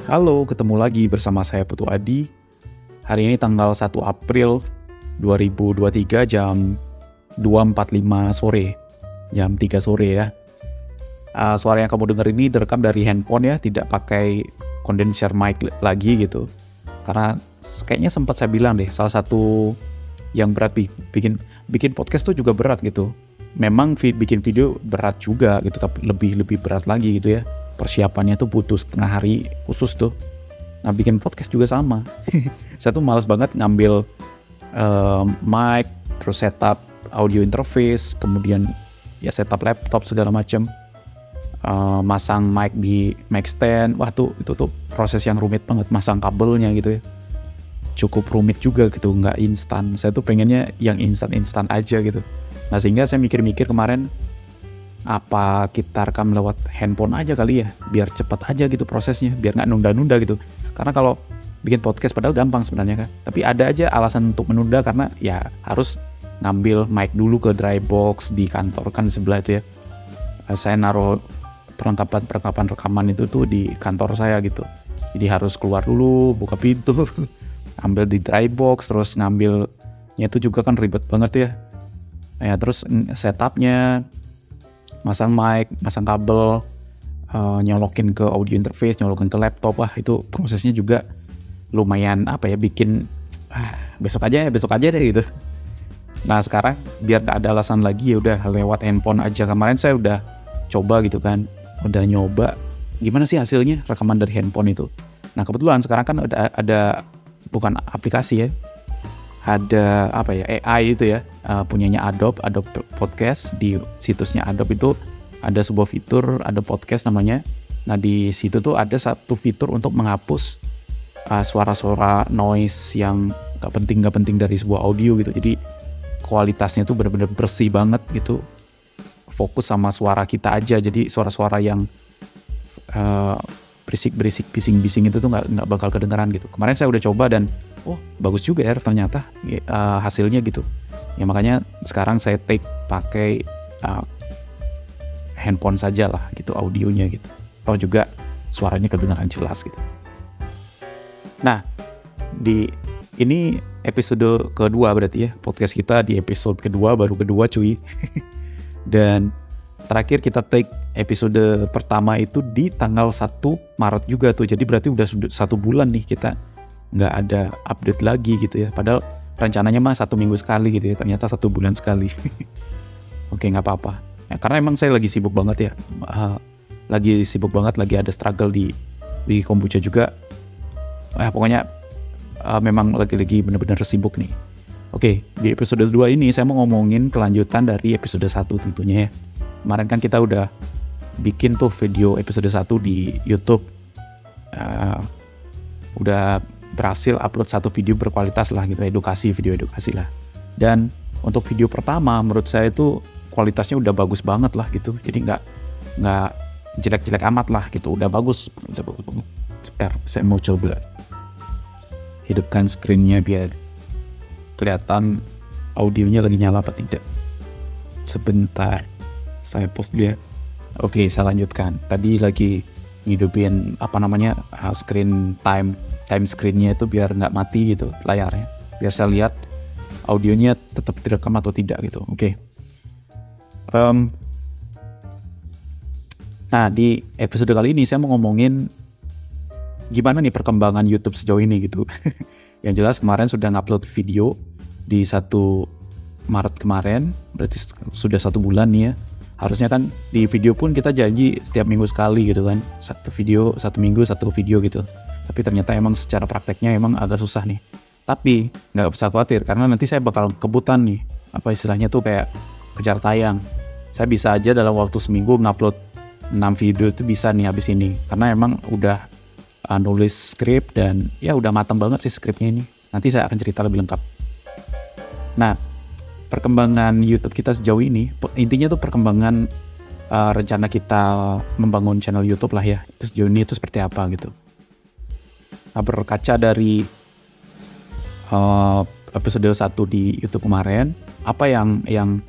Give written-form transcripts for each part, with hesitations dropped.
Halo, ketemu lagi bersama saya Putu Adi. Hari ini tanggal 1 April 2023 jam 2.45 sore. Jam 3 sore ya. Suara yang kamu dengar ini direkam dari handphone ya, tidak pakai condenser mic lagi gitu. Karena kayaknya sempat saya bilang deh, salah satu yang berat bikin podcast tuh juga berat gitu. Memang bikin video berat juga gitu, tapi lebih berat lagi gitu ya. Persiapannya tuh butuh setengah hari khusus tuh. Nah, bikin podcast juga sama. Saya tuh malas banget ngambil mic, terus setup audio interface, kemudian ya setup laptop segala macam, masang mic di mic stand. Wah itu tuh proses yang rumit banget, masang kabelnya gitu ya. Cukup rumit juga gitu, nggak instan. Saya tuh pengennya yang instan aja gitu. Nah, sehingga saya mikir-mikir kemarin, apa kita rekam lewat handphone aja kali ya, biar cepat aja gitu prosesnya, biar nggak nunda-nunda gitu. Karena kalau bikin podcast padahal gampang sebenarnya kan, tapi ada aja alasan untuk menunda karena ya harus ngambil mic dulu ke Drybox di kantor kan sebelah itu ya. Saya naruh perlengkapan rekaman itu tuh di kantor saya gitu. Jadi harus keluar dulu, buka pintu, ambil di Drybox, terus ngambilnya itu juga kan ribet banget ya. Ya terus setupnya, masang mic, masang kabel, nyolokin ke audio interface, nyolokin ke laptop. Wah itu prosesnya juga lumayan bikin besok aja deh gitu. Nah sekarang biar gak ada alasan lagi, ya udah lewat handphone aja. Kemarin saya udah coba gitu kan, udah nyoba gimana sih hasilnya rekaman dari handphone itu. Nah kebetulan sekarang kan ada bukan aplikasi ya, ada AI itu ya, punyanya Adobe Podcast. Di situsnya Adobe itu ada sebuah fitur, ada podcast namanya. Nah di situ tuh ada satu fitur untuk menghapus suara-suara noise yang gak penting dari sebuah audio gitu. Jadi kualitasnya tuh benar-benar bersih banget gitu, fokus sama suara kita aja. Jadi suara-suara yang berisik, bising-bising itu tuh nggak bakal kedengeran gitu. Kemarin saya udah coba dan bagus juga ya ternyata hasilnya gitu. Ya makanya sekarang saya pakai handphone saja lah gitu audionya gitu. Atau juga suaranya kedengaran jelas gitu. Nah, ini episode kedua berarti ya, podcast kita di episode kedua, baru kedua cuy. Dan terakhir kita take episode pertama itu di tanggal 1 Maret juga tuh. Jadi berarti udah 1 bulan nih kita nggak ada update lagi gitu ya. Padahal rencananya mah 1 minggu sekali gitu ya. Ternyata 1 bulan sekali. Oke, nggak apa-apa. Ya, karena emang saya lagi sibuk banget ya. Lagi ada struggle di kombucha juga. Pokoknya memang lagi bener-bener sibuk nih. Oke, di episode 2 ini saya mau ngomongin kelanjutan dari episode 1 tentunya ya. Kemarin kan kita udah bikin tuh video episode 1 di YouTube. Udah berhasil upload 1 video berkualitas lah gitu, video edukasi lah. Dan untuk video pertama menurut saya itu kualitasnya udah bagus banget lah gitu. Jadi nggak jelek-jelek amat lah gitu, udah bagus. Sebentar, saya mau coba hidupkan screen-nya biar kelihatan audionya lagi nyala apa tidak. Sebentar, saya post dulu ya. Oke, saya lanjutkan. Tadi lagi ngidupin screen time screen-nya itu biar nggak mati gitu layarnya. Biar saya lihat audionya tetap direkam atau tidak gitu. Oke. Nah, di episode kali ini saya mau ngomongin gimana nih perkembangan YouTube sejauh ini gitu. Yang jelas kemarin sudah ngupload video di 1 Maret kemarin, berarti sudah 1 bulan nih ya. Harusnya kan di video pun kita janji setiap minggu sekali gitu kan, 1 minggu 1 video gitu. Tapi ternyata emang secara prakteknya emang agak susah nih. Tapi nggak usah khawatir karena nanti saya bakal kebutan nih, istilahnya tuh kayak kejar tayang. Saya bisa aja dalam waktu seminggu ngupload 6 video itu bisa nih habis ini, karena emang udah nulis skrip dan ya udah matang banget sih skripnya ini. Nanti saya akan cerita lebih lengkap. Nah, perkembangan YouTube kita sejauh ini, intinya tuh perkembangan rencana kita membangun channel YouTube lah ya. Itu sejauh ini itu seperti apa gitu. Nah, berkaca dari episode 1 di YouTube kemarin, apa yang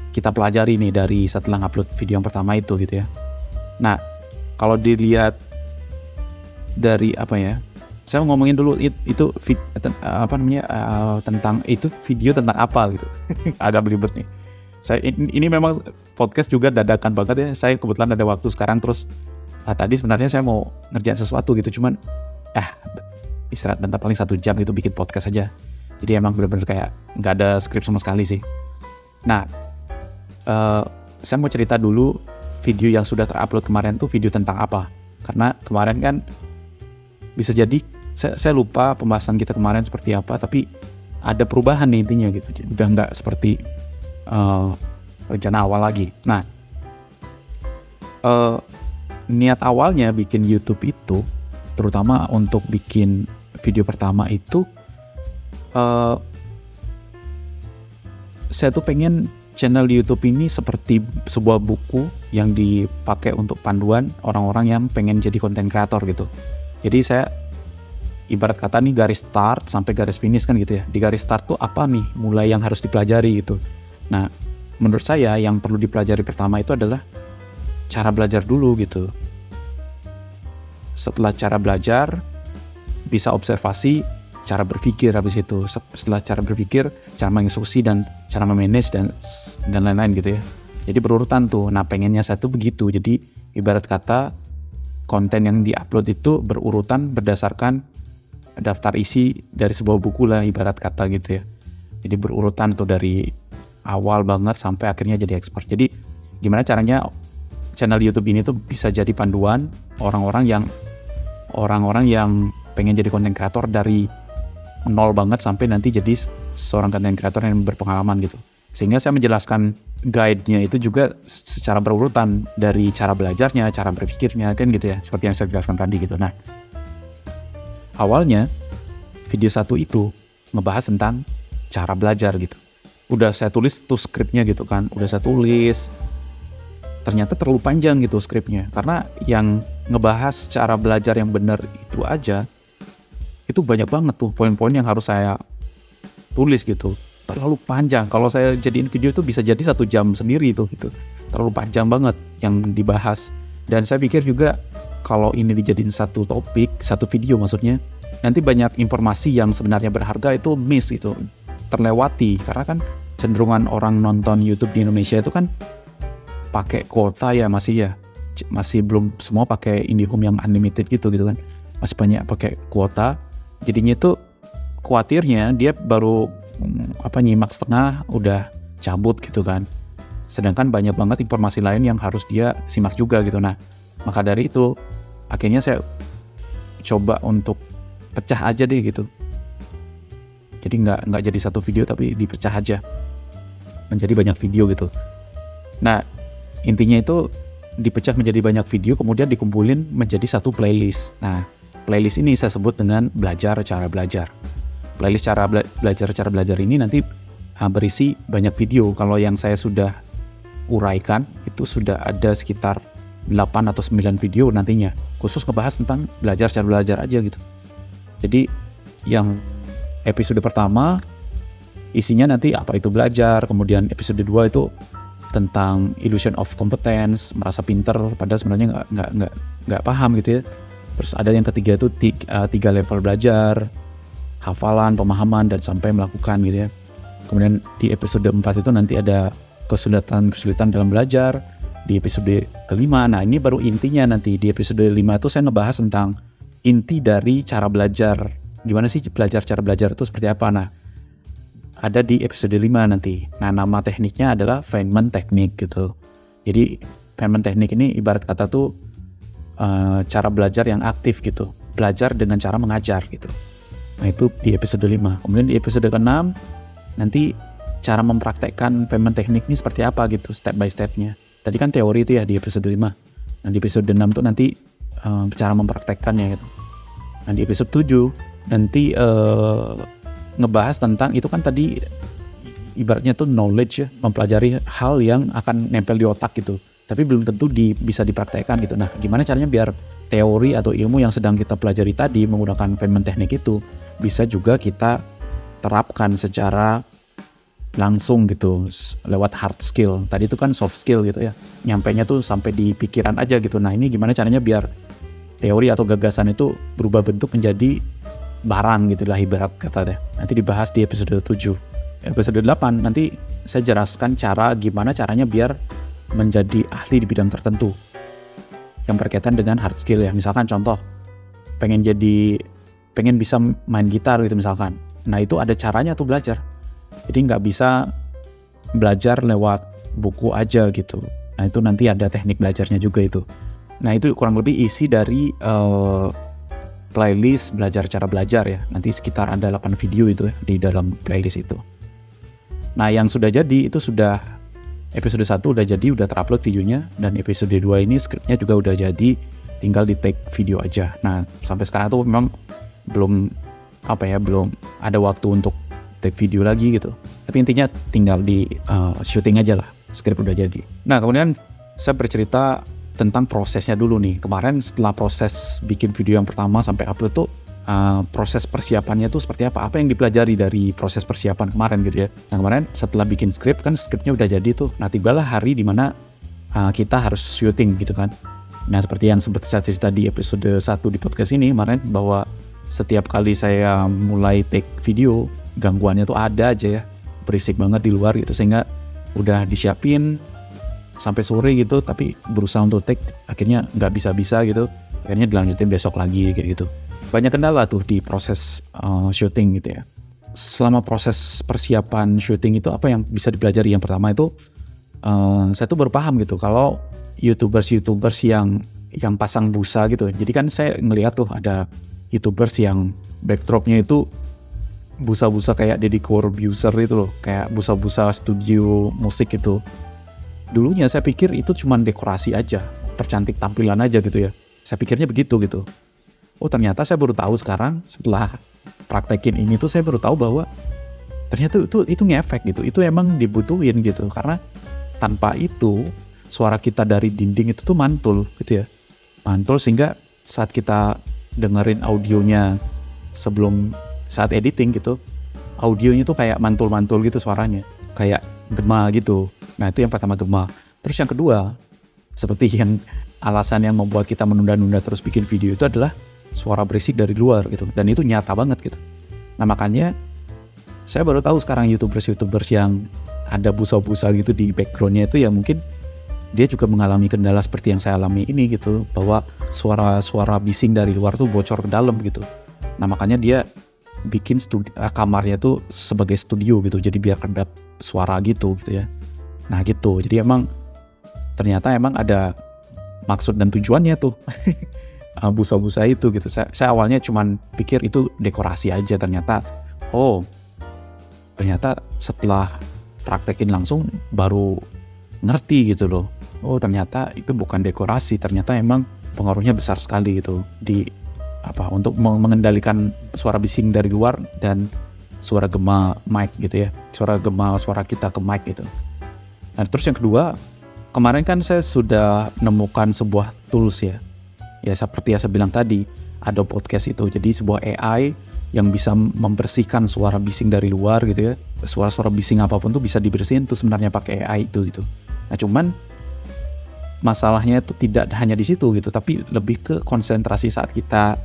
kita pelajari nih dari setelah upload video yang pertama itu gitu ya. Nah, kalau dilihat dari apa ya? Saya mau ngomongin dulu itu tentang itu video tentang apa gitu. Agak belibet nih. Ini memang podcast juga dadakan banget ya. Saya kebetulan ada waktu sekarang, terus tadi sebenarnya saya mau ngerjain sesuatu gitu, cuman istirahat bentar paling 1 jam gitu bikin podcast aja. Jadi emang bener-bener kayak nggak ada skrip sama sekali sih. Nah, saya mau cerita dulu video yang sudah terupload kemarin tuh video tentang apa. Karena kemarin kan bisa jadi saya lupa pembahasan kita kemarin seperti apa, tapi ada perubahan nih intinya gitu. Udah nggak seperti rencana awal lagi. Nah, niat awalnya bikin YouTube itu, terutama untuk bikin video pertama itu, saya tuh pengen channel YouTube ini seperti sebuah buku yang dipakai untuk panduan orang-orang yang pengen jadi content creator gitu. Jadi saya ibarat kata nih garis start sampai garis finish kan gitu ya. Di garis start tuh apa nih mulai yang harus dipelajari gitu. Nah, menurut saya yang perlu dipelajari pertama itu adalah cara belajar dulu gitu. Setelah cara belajar, bisa observasi, cara berpikir habis itu. Setelah cara berpikir, cara mengeksekusi dan cara memanage dan lain-lain gitu ya. Jadi berurutan tuh. Nah, pengennya saya tuh begitu. Jadi ibarat kata konten yang diupload itu berurutan berdasarkan daftar isi dari sebuah buku lah ibarat kata gitu ya. Jadi berurutan tuh dari awal banget sampai akhirnya jadi expert. Jadi gimana caranya channel YouTube ini tuh bisa jadi panduan orang-orang yang pengen jadi content creator dari nol banget sampai nanti jadi seorang content creator yang berpengalaman gitu. Sehingga saya menjelaskan guide-nya itu juga secara berurutan dari cara belajarnya, cara berpikirnya kan gitu ya, seperti yang saya jelaskan tadi gitu. Nah, awalnya video 1 itu ngebahas tentang cara belajar gitu. Udah saya tulis tuh skripnya gitu kan, udah saya tulis. Ternyata terlalu panjang gitu skripnya, karena yang ngebahas cara belajar yang benar itu aja, itu banyak banget tuh poin-poin yang harus saya tulis gitu. Terlalu panjang, kalau saya jadiin video itu bisa jadi 1 jam sendiri tuh gitu. Terlalu panjang banget yang dibahas. Dan saya pikir juga kalau ini dijadiin satu topik, satu video maksudnya, nanti banyak informasi yang sebenarnya berharga itu miss gitu, terlewati. Karena kan cenderungan orang nonton YouTube di Indonesia itu kan pakai kuota ya, masih belum semua pakai IndiHome yang unlimited gitu kan, masih banyak pakai kuota. Jadinya itu khawatirnya dia baru nyimak setengah udah cabut gitu kan, sedangkan banyak banget informasi lain yang harus dia simak juga gitu. Nah, maka dari itu akhirnya saya coba untuk pecah aja deh gitu. Jadi nggak jadi satu video tapi dipecah aja menjadi banyak video gitu. Nah, intinya itu dipecah menjadi banyak video, kemudian dikumpulin menjadi satu playlist. Nah, playlist ini saya sebut dengan cara belajar. Playlist cara belajar ini nanti berisi banyak video. Kalau yang saya sudah uraikan itu sudah ada sekitar 8 atau 9 video nantinya, khusus ngebahas tentang cara belajar aja gitu. Jadi yang episode pertama isinya nanti apa itu belajar, kemudian episode 2 itu tentang illusion of competence, merasa pinter padahal sebenarnya nggak paham gitu ya. Terus ada yang ketiga itu 3 level belajar, hafalan, pemahaman, dan sampai melakukan gitu ya. Kemudian di episode 4 itu nanti ada kesulitan dalam belajar. Di episode kelima, nah ini baru intinya nanti. Di episode 5 itu saya ngebahas tentang inti dari cara belajar. Gimana sih cara belajar itu seperti apa? Nah, ada di episode 5 nanti. Nah, nama tekniknya adalah Feynman Technique gitu. Jadi Feynman Technique ini ibarat kata tuh cara belajar yang aktif gitu. Belajar dengan cara mengajar gitu. Nah, itu di episode 5. Kemudian di episode ke-6 nanti cara mempraktekkan Feynman Technique ini seperti apa gitu, step by stepnya. Tadi kan teori itu ya di episode 5. Nah, di episode 6 tuh nanti cara mempraktekkannya gitu. Nah, di episode 7 nanti ngebahas tentang itu kan tadi ibaratnya tuh knowledge ya, mempelajari hal yang akan nempel di otak gitu. Tapi belum tentu bisa dipraktekkan gitu. Nah, gimana caranya biar teori atau ilmu yang sedang kita pelajari tadi menggunakan Feynman Technique itu bisa juga kita terapkan secara langsung gitu lewat hard skill. Tadi itu kan soft skill gitu ya, nyampainya tuh sampai di pikiran aja gitu. Nah, ini gimana caranya biar teori atau gagasan itu berubah bentuk menjadi barang gitu lah ibarat kata deh. Nanti dibahas di episode 7. Episode 8 nanti saya jelaskan gimana caranya biar menjadi ahli di bidang tertentu yang berkaitan dengan hard skill ya. Misalkan contoh pengen bisa main gitar gitu misalkan. Nah itu ada caranya tuh belajar. Jadi nggak bisa belajar lewat buku aja gitu. Nah itu nanti ada teknik belajarnya juga itu. Nah itu kurang lebih isi dari playlist cara belajar ya. Nanti sekitar ada 8 video itu ya di dalam playlist itu. Nah yang sudah jadi itu sudah episode 1 udah jadi, udah terupload videonya, dan episode 2 ini skripnya juga udah jadi, tinggal di take video aja. Nah sampai sekarang tuh memang belum ada waktu untuk take video lagi gitu. Tapi intinya tinggal di syuting aja lah, skrip udah jadi. Nah kemudian saya bercerita tentang prosesnya dulu nih. Kemarin setelah proses bikin video yang pertama sampai upload tuh proses persiapannya tuh seperti apa yang dipelajari dari proses persiapan kemarin gitu ya. Nah kemarin setelah bikin skrip kan skripnya udah jadi tuh. Nah tibalah hari dimana kita harus syuting gitu kan. Nah seperti yang sempat saya cerita di episode 1 di podcast ini kemarin, bahwa setiap kali saya mulai take video, gangguannya tuh ada aja ya, berisik banget di luar gitu, sehingga udah disiapin sampai sore gitu, tapi berusaha untuk take akhirnya nggak bisa gitu, akhirnya dilanjutin besok lagi kayak gitu. Banyak kendala tuh di proses syuting gitu ya. Selama proses persiapan syuting itu apa yang bisa dipelajari? Yang pertama itu saya tuh baru paham gitu kalau youtubers yang pasang busa gitu. Jadi kan saya ngelihat tuh ada youtubers yang backdropnya itu busa-busa kayak Deddy Corbuzier itu loh, kayak busa-busa studio musik itu. Dulunya saya pikir itu cuma dekorasi aja, percantik tampilan aja gitu ya. Saya pikirnya begitu gitu. Oh ternyata saya baru tahu sekarang setelah praktekin ini tuh, saya baru tahu bahwa ternyata itu ngefek gitu. Itu emang dibutuhin gitu, karena tanpa itu suara kita dari dinding itu tuh mantul gitu ya. Mantul sehingga saat kita dengerin audionya saat editing gitu, audionya tuh kayak mantul-mantul gitu suaranya, kayak gema gitu. Nah itu yang pertama, gema. Terus yang kedua, seperti yang alasan yang membuat kita menunda-nunda terus bikin video itu adalah suara berisik dari luar gitu, dan itu nyata banget gitu. Nah makanya saya baru tahu sekarang youtubers yang ada busa-busa gitu di backgroundnya itu ya, mungkin dia juga mengalami kendala seperti yang saya alami ini gitu, bahwa suara bising dari luar tuh bocor ke dalam gitu. Nah makanya dia bikin kamarnya tuh sebagai studio gitu, jadi biar kedap suara gitu ya. Nah gitu, jadi ternyata emang ada maksud dan tujuannya tuh busa-busa itu gitu. Saya awalnya cuman pikir itu dekorasi aja, ternyata setelah praktekin langsung baru ngerti gitu loh. Oh ternyata itu bukan dekorasi, ternyata emang pengaruhnya besar sekali gitu untuk mengendalikan suara bising dari luar dan suara gema mic gitu ya, suara kita ke mic gitu. Nah terus yang kedua, kemarin kan saya sudah menemukan sebuah tools ya seperti yang saya bilang tadi, ada podcast itu, jadi sebuah AI yang bisa membersihkan suara bising dari luar gitu ya. Suara-suara bising apapun tuh bisa dibersihin tuh sebenarnya pakai AI itu gitu. Nah cuman masalahnya itu tidak hanya di situ gitu, tapi lebih ke konsentrasi saat kita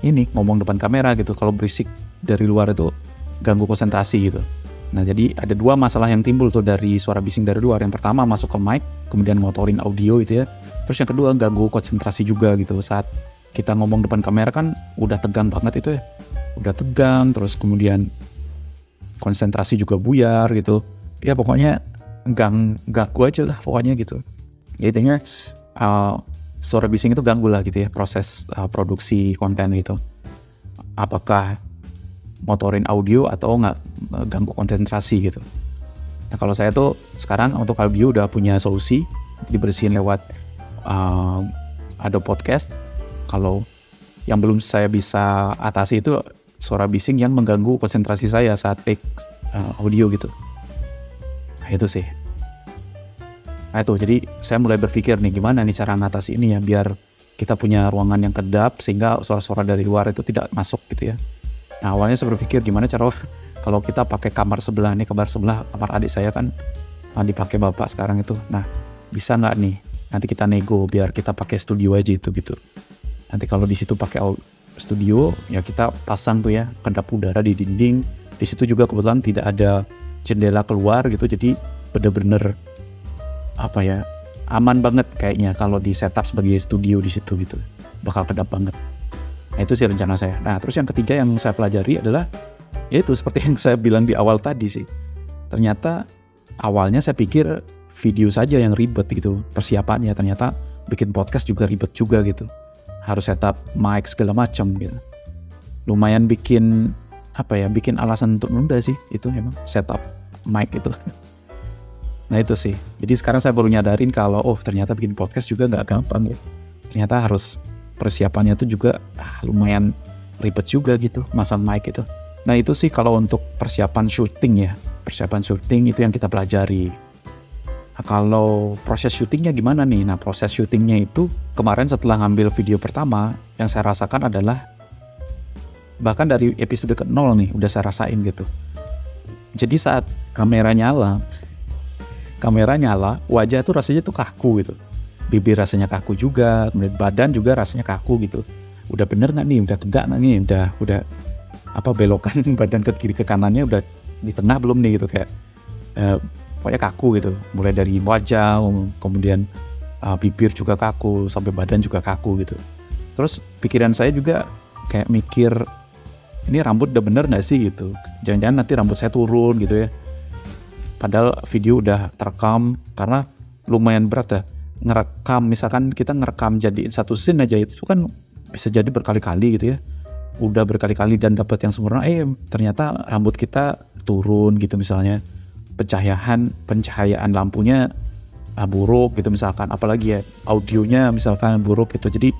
ini ngomong depan kamera gitu. Kalau berisik dari luar itu ganggu konsentrasi gitu. Nah jadi ada dua masalah yang timbul tuh dari suara bising dari luar. Yang pertama masuk ke mic, kemudian ngotorin audio gitu ya. Terus yang kedua ganggu konsentrasi juga gitu. Saat kita ngomong depan kamera kan udah tegang banget itu ya. Udah tegang, terus kemudian konsentrasi juga buyar gitu. Ya pokoknya ganggu aja lah pokoknya gitu. Ya intinya suara bising itu ganggu lah gitu ya proses produksi konten gitu. Apakah motorin audio atau nggak ganggu konsentrasi gitu. Nah kalau saya tuh sekarang untuk audio udah punya solusi, dibersihin lewat Adobe Podcast. Kalau yang belum saya bisa atasi itu suara bising yang mengganggu konsentrasi saya saat take audio gitu. Nah itu sih. Nah itu, jadi saya mulai berpikir nih gimana nih cara ngatasi ini ya, biar kita punya ruangan yang kedap sehingga suara-suara dari luar itu tidak masuk gitu ya. Nah awalnya saya berpikir gimana cara kalau kita pakai kamar sebelah kamar adik saya kan dipakai bapak sekarang itu. Nah bisa nggak nih nanti kita nego biar kita pakai studio aja itu gitu. Nanti kalau di situ pakai studio ya kita pasang tuh ya kedap udara di dinding. Di situ juga kebetulan tidak ada jendela keluar gitu, jadi bener-bener apa ya, aman banget kayaknya kalau di setup sebagai studio di situ gitu, bakal kedap banget. Nah itu sih rencana saya. Nah terus yang ketiga yang saya pelajari adalah yaitu seperti yang saya bilang di awal tadi sih, ternyata awalnya saya pikir video saja yang ribet gitu persiapannya, ternyata bikin podcast juga ribet juga gitu, harus setup mic segala macam gitu. Lumayan bikin bikin alasan untuk nunda sih itu emang setup mic itu. Nah itu sih, jadi sekarang saya baru nyadarin kalau ternyata bikin podcast juga nggak gampang ya, ternyata harus persiapannya tuh juga lumayan ribet juga gitu masang mic itu. Nah itu sih kalau untuk persiapan syuting ya, persiapan syuting itu yang kita pelajari. Nah, kalau proses syutingnya gimana nih? Nah proses syutingnya itu kemarin setelah ngambil video pertama, yang saya rasakan adalah bahkan dari episode ke-0 nih udah saya rasain gitu. Jadi saat kamera nyala, wajah tuh rasanya tuh kaku gitu. Bibir rasanya kaku juga, kemudian badan juga rasanya kaku gitu. Udah bener nggak nih? Udah tegak nggak nih? Udah belokan badan ke kiri ke kanannya udah di tengah belum nih gitu, kayak pokoknya kaku gitu. Mulai dari wajah, kemudian bibir juga kaku, sampai badan juga kaku gitu. Terus pikiran saya juga kayak mikir, ini rambut udah bener gak sih gitu, jangan-jangan nanti rambut saya turun gitu ya. Padahal video udah terekam, karena lumayan berat ya ngerekam. Misalkan kita ngerekam jadiin satu scene aja itu kan bisa jadi berkali-kali gitu ya, udah berkali-kali dan dapat yang sempurna, ternyata rambut kita turun gitu misalnya, pencahayaan lampunya buruk gitu misalkan, apalagi ya audionya misalkan buruk gitu. Jadi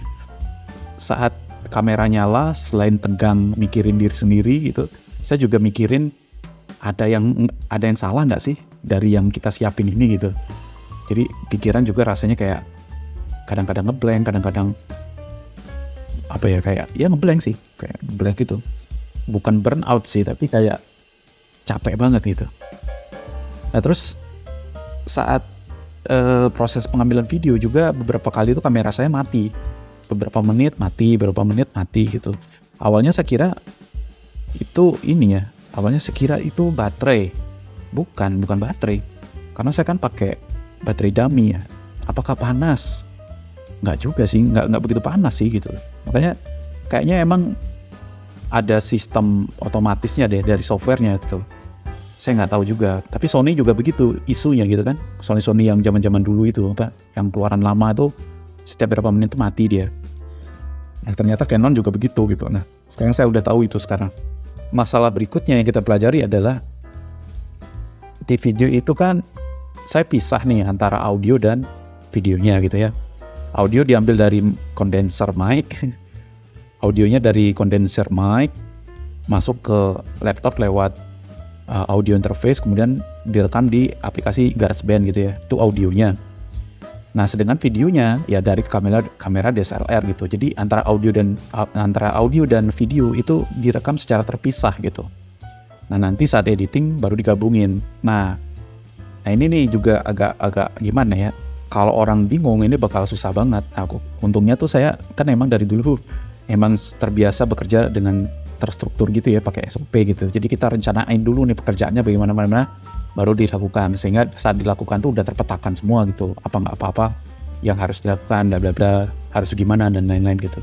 saat kamera nyala, selain tegang mikirin diri sendiri gitu, saya juga mikirin ada yang salah nggak sih dari yang kita siapin ini gitu. Jadi pikiran juga rasanya kayak kadang-kadang ngeblank, kadang-kadang kayak ngeblank sih, kayak ngeblank gitu. Bukan burnout sih, tapi kayak capek banget gitu. Nah terus saat proses pengambilan video juga beberapa kali itu kamera saya mati. Beberapa menit mati gitu. Awalnya saya kira itu baterai. Bukan baterai. Karena saya kan pakai baterai dummy ya. Apakah panas? Nggak juga sih, nggak begitu panas sih gitu. Makanya kayaknya emang ada sistem otomatisnya deh dari softwarenya gitu. Saya nggak tahu juga. Tapi Sony juga begitu isunya gitu kan. Sony yang zaman-zaman dulu itu yang keluaran lama tuh setiap berapa menit tuh mati dia. Nah ternyata Canon juga begitu gitu. Nah sekarang saya udah tahu itu sekarang. Masalah berikutnya yang kita pelajari adalah di video itu kan saya pisah nih antara audio dan videonya gitu ya. Audio diambil dari condenser mic, audionya dari condenser mic masuk ke laptop lewat audio interface, kemudian direkam di aplikasi GarageBand gitu ya. Itu audionya. Nah, sedangkan videonya ya dari kamera DSLR gitu. Jadi antara audio dan video itu direkam secara terpisah gitu. Nah, nanti saat editing baru digabungin. Nah ini nih juga agak gimana ya? Kalau orang bingung ini bakal susah banget. Untungnya tuh saya kan emang dari dulu emang terbiasa bekerja dengan terstruktur gitu ya, pakai SOP gitu. Jadi kita rencanain dulu nih pekerjaannya bagaimana baru dilakukan, sehingga saat dilakukan tuh udah terpetakan semua gitu, apa yang harus dilakukan, bla bla bla, harus gimana dan lain-lain gitu.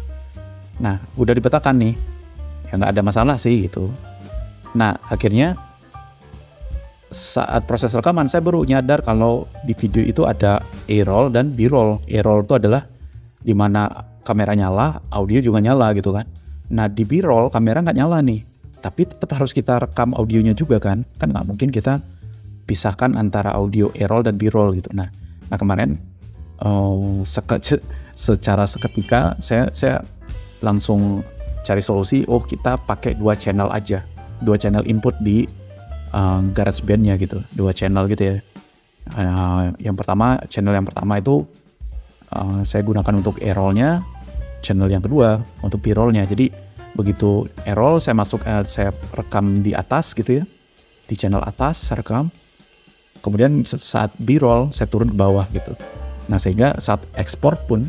Nah udah dipetakan nih, ya nggak ada masalah sih gitu. Nah akhirnya saat proses rekaman saya baru nyadar kalau di video itu ada A-roll dan B-roll. A-roll itu adalah dimana kamera nyala, audio juga nyala gitu kan. Nah di B-roll kamera nggak nyala nih, tapi tetap harus kita rekam audionya juga kan nggak mungkin kita pisahkan antara audio A-roll dan B-roll gitu. Nah kemarin secara seketika saya langsung cari solusi. Kita pakai 2 channel aja, 2 channel input di GarageBand-nya gitu, 2 channel gitu ya. Channel yang pertama itu saya gunakan untuk A-roll-nya, channel yang kedua untuk B-roll-nya. Jadi begitu A-roll saya rekam di atas gitu ya, di channel atas saya rekam. Kemudian saat B-roll saya turun ke bawah gitu. Nah sehingga saat ekspor pun,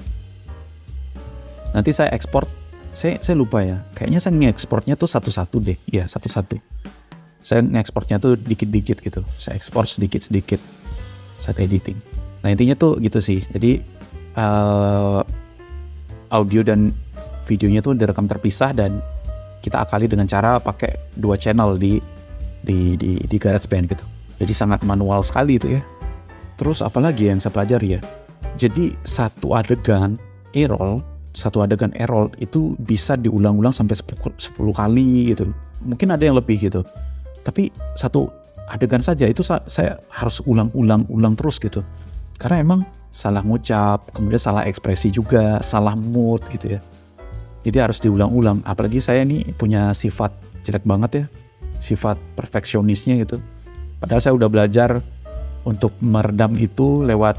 nanti saya ekspor, saya lupa ya, kayaknya saya ngekspornya tuh satu-satu deh, ya satu-satu. Saya ngekspornya tuh dikit-dikit gitu, saya ekspor sedikit-sedikit saat editing. Nah intinya tuh gitu sih, jadi audio dan videonya tuh direkam terpisah dan kita akali dengan cara pakai 2 channel di GarageBand gitu. Jadi sangat manual sekali itu ya. Terus apalagi yang saya pelajari ya? Jadi satu adegan e-roll itu bisa diulang-ulang sampai 10 kali gitu. Mungkin ada yang lebih gitu. Tapi satu adegan saja itu saya harus ulang terus gitu. Karena emang salah ngucap, kemudian salah ekspresi juga, salah mood gitu ya. Jadi harus diulang-ulang. Apalagi saya nih punya sifat jelek banget ya, sifat perfeksionisnya gitu. Padahal saya udah belajar untuk meredam itu lewat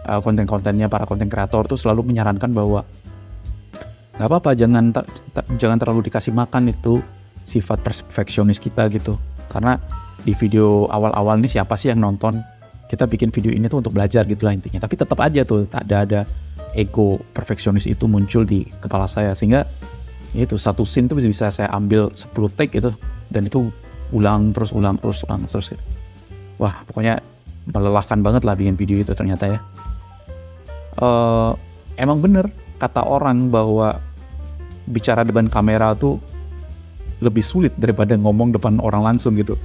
konten-kontennya para konten kreator tuh selalu menyarankan bahwa nggak apa-apa, jangan terlalu dikasih makan itu sifat perfeksionis kita gitu. Karena di video awal-awal ini siapa sih yang nonton? Kita bikin video ini tuh untuk belajar gitulah intinya. Tapi tetap aja tuh ada ego perfeksionis itu muncul di kepala saya, sehingga itu satu scene tuh bisa saya ambil 10 take gitu, dan itu ulang terus gitu. Wah pokoknya melelahkan banget lah bikin video itu ternyata ya. Emang bener kata orang bahwa bicara depan kamera tuh lebih sulit daripada ngomong depan orang langsung gitu.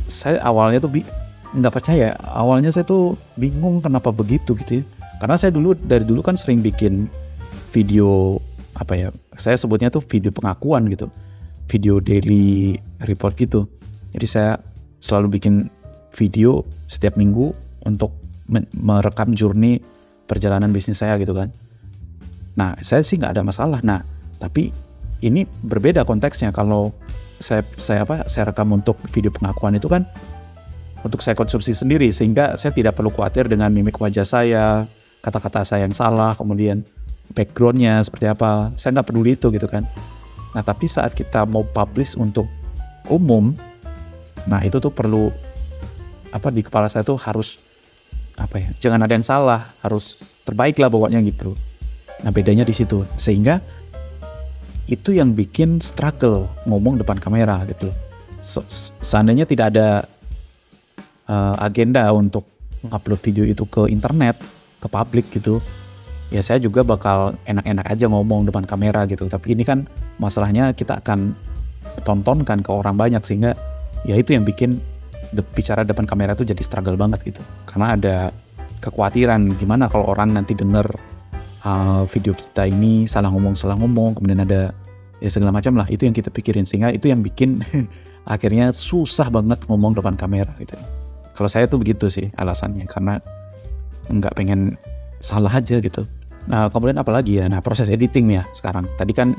Saya awalnya tuh nggak percaya, awalnya saya tuh bingung kenapa begitu gitu ya. Karena saya dari dulu kan sering bikin video saya sebutnya tuh video pengakuan gitu, video daily report gitu. Jadi saya selalu bikin video setiap minggu untuk merekam journey perjalanan bisnis saya gitu kan. Nah saya sih nggak ada masalah. Nah tapi ini berbeda konteksnya kalau saya rekam untuk video pengakuan itu kan untuk saya konsumsi sendiri, sehingga saya tidak perlu khawatir dengan mimik wajah saya, kata-kata saya yang salah, kemudian backgroundnya seperti apa, saya nggak peduli itu gitu kan. Nah tapi saat kita mau publish untuk umum, nah itu tuh perlu di kepala saya tuh harus jangan ada yang salah, harus terbaik lah pokoknya gitu. Nah bedanya di situ, sehingga itu yang bikin struggle ngomong depan kamera gitu. Seandainya tidak ada agenda untuk upload video itu ke internet, ke publik gitu, ya saya juga bakal enak-enak aja ngomong depan kamera gitu. Tapi ini kan masalahnya kita akan tontonkan ke orang banyak, sehingga ya itu yang bikin bicara depan kamera tuh jadi struggle banget gitu. Karena ada kekhawatiran gimana kalau orang nanti denger video kita ini salah ngomong, kemudian ada ya segala macam lah, itu yang kita pikirin, sehingga itu yang bikin akhirnya susah banget ngomong depan kamera gitu. Kalau saya tuh begitu sih alasannya, karena nggak pengen salah aja gitu. Nah kemudian apalagi ya, nah proses editing ya sekarang. Tadi kan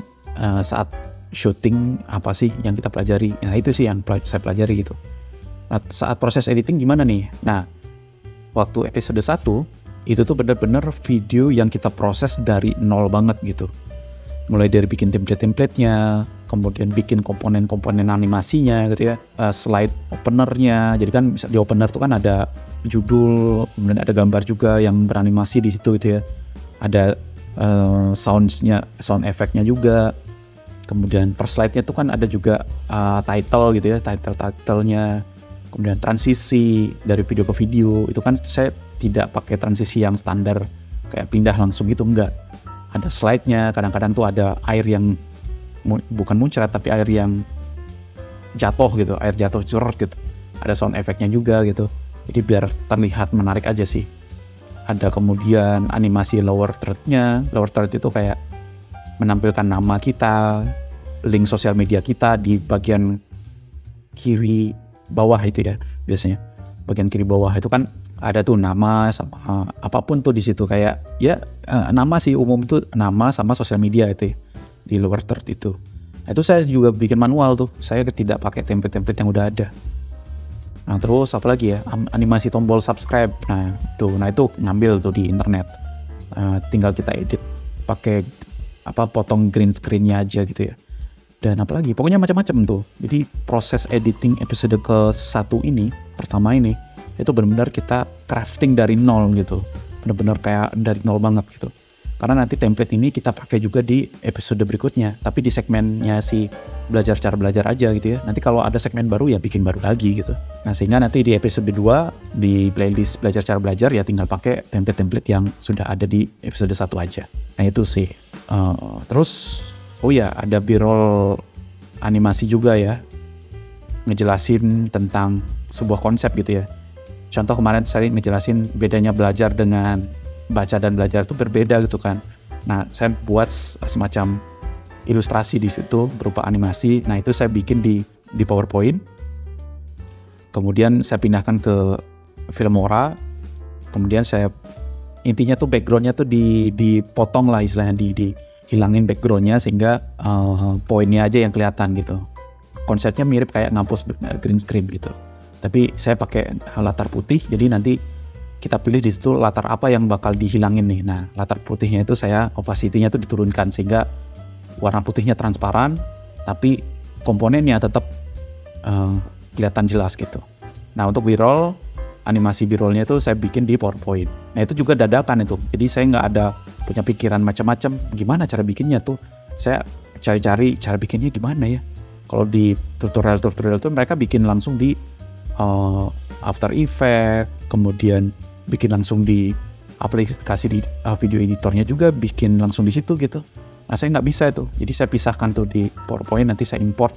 saat syuting apa sih yang kita pelajari, nah itu sih yang saya pelajari gitu. Nah saat proses editing gimana nih? Nah waktu episode 1 itu tuh benar-benar video yang kita proses dari nol banget gitu. Mulai dari bikin template-templatenya, kemudian bikin komponen-komponen animasinya gitu ya, slide openernya. Jadi kan di opener tuh kan ada judul, kemudian ada gambar juga yang beranimasi di situ gitu ya. Ada sound effect-nya juga. Kemudian per slide-nya tuh kan ada juga title gitu ya, title-nya. Kemudian transisi dari video ke video, itu kan saya tidak pakai transisi yang standar kayak pindah langsung gitu, enggak. Ada slide-nya, kadang-kadang tuh ada air yang bukan muncrat tapi air yang jatuh gitu, air jatuh curut gitu. Ada sound effect-nya juga gitu. Jadi biar terlihat menarik aja sih. Ada kemudian animasi lower third-nya. Lower third itu kayak menampilkan nama kita, link sosial media kita di bagian kiri bawah itu ya biasanya. Bagian kiri bawah itu kan ada tuh nama sama apapun tuh di situ, kayak ya nama sih umum tuh nama sama sosial media itu ya, di lower third itu. Itu saya juga bikin manual tuh. Saya tidak pakai template-template yang udah ada. Nah terus apa lagi ya, animasi tombol subscribe. Nah itu ngambil tuh di internet. Tinggal kita edit pakai potong green screen-nya aja gitu ya. Dan apalagi pokoknya macam-macam tuh. Jadi proses editing episode ke-1 ini, pertama ini, itu benar-benar kita crafting dari nol gitu. benar-benar kayak dari nol banget gitu. Karena nanti template ini kita pakai juga di episode berikutnya, tapi di segmennya si belajar cara belajar aja gitu ya. Nanti kalau ada segmen baru ya bikin baru lagi gitu. Nah sehingga nanti di episode 2 di playlist belajar cara belajar ya tinggal pakai template-template yang sudah ada di episode 1 aja. Nah itu sih. Terus oh ya ada B-roll animasi juga ya, ngejelasin tentang sebuah konsep gitu ya. Contoh kemarin saya ngejelasin bedanya belajar dengan baca dan belajar itu berbeda gitu kan. Nah, saya buat semacam ilustrasi di situ berupa animasi. Nah, itu saya bikin di PowerPoint. Kemudian saya pindahkan ke Filmora. Kemudian saya intinya tuh backgroundnya tuh dipotong lah istilahnya, dihilangin backgroundnya sehingga poinnya aja yang kelihatan gitu. Konsepnya mirip kayak ngapus green screen gitu. Tapi saya pakai latar putih, jadi nanti kita pilih di situ latar apa yang bakal dihilangin nih. Nah, latar putihnya itu saya opacity-nya itu diturunkan sehingga warna putihnya transparan, tapi komponennya tetap kelihatan jelas gitu. Nah, untuk B-roll, animasi B-rollnya itu saya bikin di PowerPoint. Nah, itu juga dadakan itu. Jadi saya nggak ada punya pikiran macam-macam gimana cara bikinnya tuh. Saya cari-cari cara bikinnya gimana ya. Kalau di tutorial itu mereka bikin langsung di After Effects, kemudian bikin langsung di aplikasi di video editornya juga bikin langsung di situ gitu. Nah saya nggak bisa itu, jadi saya pisahkan tuh di PowerPoint, nanti saya import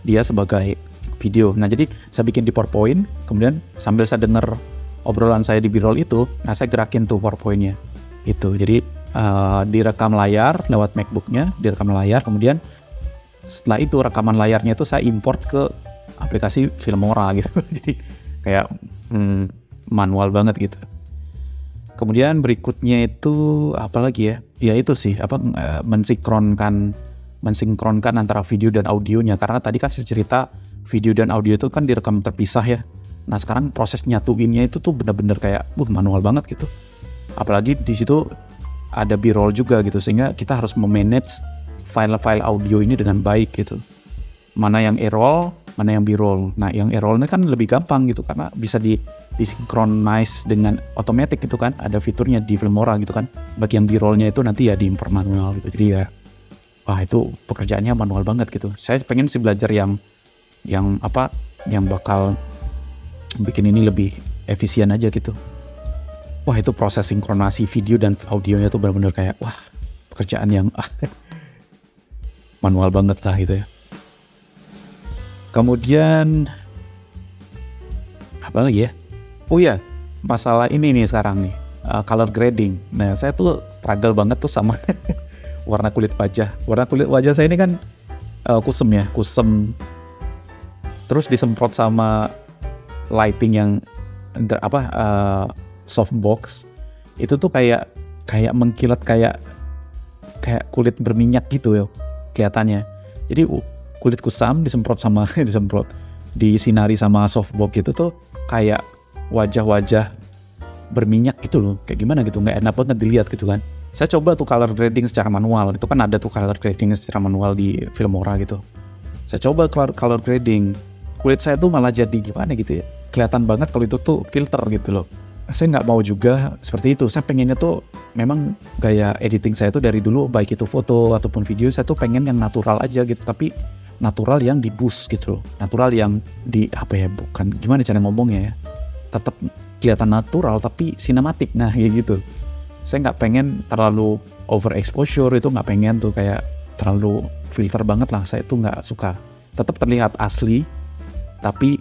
dia sebagai video. Nah jadi saya bikin di PowerPoint, kemudian sambil saya denger obrolan saya di B-roll itu, nah saya gerakin tuh PowerPoint-nya itu. Jadi direkam layar lewat MacBook-nya, direkam layar, kemudian setelah itu rekaman layarnya itu saya import ke aplikasi Filmora gitu. Jadi kayak manual banget gitu. Kemudian berikutnya itu apa lagi ya? Ya itu sih mensinkronkan antara video dan audionya, karena tadi kan saya cerita video dan audio itu kan direkam terpisah ya. Nah sekarang proses nyatuinnya itu tuh benar-benar kayak manual banget gitu. Apalagi di situ ada B-roll juga gitu, sehingga kita harus memanage file-file audio ini dengan baik gitu. Mana yang A-roll, mana yang B-roll. Nah yang A-roll ini kan lebih gampang gitu karena bisa disinkronize dengan otomatis gitu kan, ada fiturnya di Filmora gitu kan. Bagi yang B-rollnya itu nanti ya diimport manual gitu. Jadi ya wah itu pekerjaannya manual banget gitu. Saya pengen sih belajar yang bakal bikin ini lebih efisien aja gitu. Wah itu proses sinkronasi video dan audionya tuh benar-benar kayak wah pekerjaan yang manual banget lah gitu ya. Kemudian apa lagi ya? Oh iya, masalah ini nih sekarang nih, color grading. Nah saya tuh struggle banget tuh sama warna kulit wajah. Warna kulit wajah saya ini kan kusem. Terus disemprot sama lighting yang softbox. Itu tuh kayak mengkilat kayak kulit berminyak gitu ya kelihatannya. Jadi kulit kusam disemprot disinari sama softbox gitu tuh kayak wajah-wajah berminyak gitu loh, kayak gimana gitu, nggak enak banget dilihat gitu kan. Saya coba tuh color grading secara manual, itu kan ada tuh color grading secara manual di Filmora gitu. Saya coba color grading, kulit saya tuh malah jadi gimana gitu ya, kelihatan banget kalau itu tuh filter gitu loh. Saya nggak mau juga seperti itu. Saya pengennya tuh memang gaya editing saya tuh dari dulu, baik itu foto ataupun video, saya tuh pengen yang natural aja gitu, tapi natural yang di boost gitu loh, natural yang bukan gimana cara ngomongnya ya, tetap kelihatan natural tapi sinematik. Nah kayak gitu, saya nggak pengen terlalu overexposure, itu nggak pengen tuh kayak terlalu filter banget lah, saya tuh nggak suka. Tetap terlihat asli tapi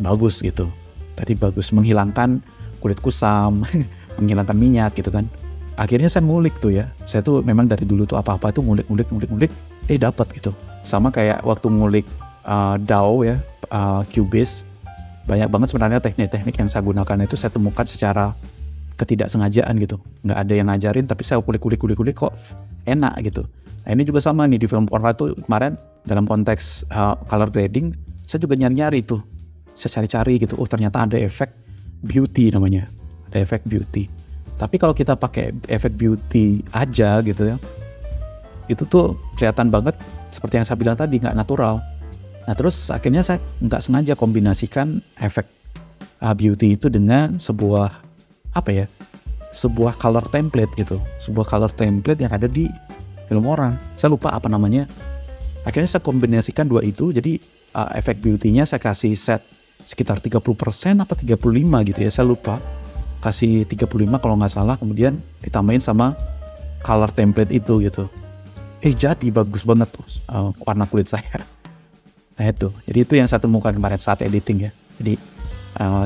bagus gitu, tadi bagus, menghilangkan kulit kusam menghilangkan minyak gitu kan. Akhirnya saya ngulik tuh ya, saya tuh memang dari dulu tuh apa-apa tuh ngulik dapat gitu. Sama kayak waktu ngulik DAW ya, Cubase, banyak banget sebenarnya teknik-teknik yang saya gunakan itu saya temukan secara ketidaksengajaan gitu. Nggak ada yang ngajarin, tapi saya kulik kok enak gitu. Nah ini juga sama nih di Filmora tuh kemarin dalam konteks color grading, saya juga nyari-nyari tuh. Saya cari-cari gitu, ternyata ada efek beauty namanya. Ada efek beauty. Tapi kalau kita pakai efek beauty aja gitu ya, itu tuh kelihatan banget seperti yang saya bilang tadi, nggak natural. Nah terus akhirnya saya nggak sengaja kombinasikan efek beauty itu dengan sebuah sebuah color template gitu, sebuah color template yang ada di film orang. Saya lupa apa namanya. Akhirnya saya kombinasikan dua itu, jadi efek beauty-nya saya kasih set sekitar 30% apa 35 gitu ya, saya lupa. Kasih 35 kalau nggak salah, kemudian ditambahin sama color template itu gitu. Jadi bagus banget tuh warna kulit saya. Nah itu, jadi itu yang saya temukan kemarin saat editing ya. Jadi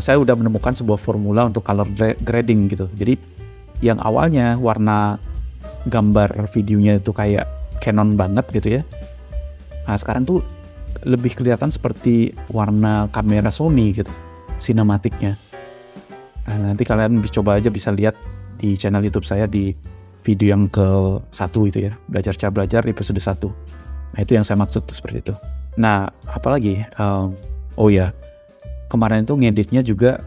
saya udah menemukan sebuah formula untuk color grading gitu. Jadi yang awalnya warna gambar videonya itu kayak Canon banget gitu ya. Nah sekarang tuh lebih kelihatan seperti warna kamera Sony gitu, sinematiknya. Nah nanti kalian coba aja bisa lihat di channel YouTube saya di video yang ke-1 itu ya, belajar cara belajar episode 1. Nah itu yang saya maksud tuh seperti itu. Nah apalagi oh ya, kemarin itu ngeditnya juga,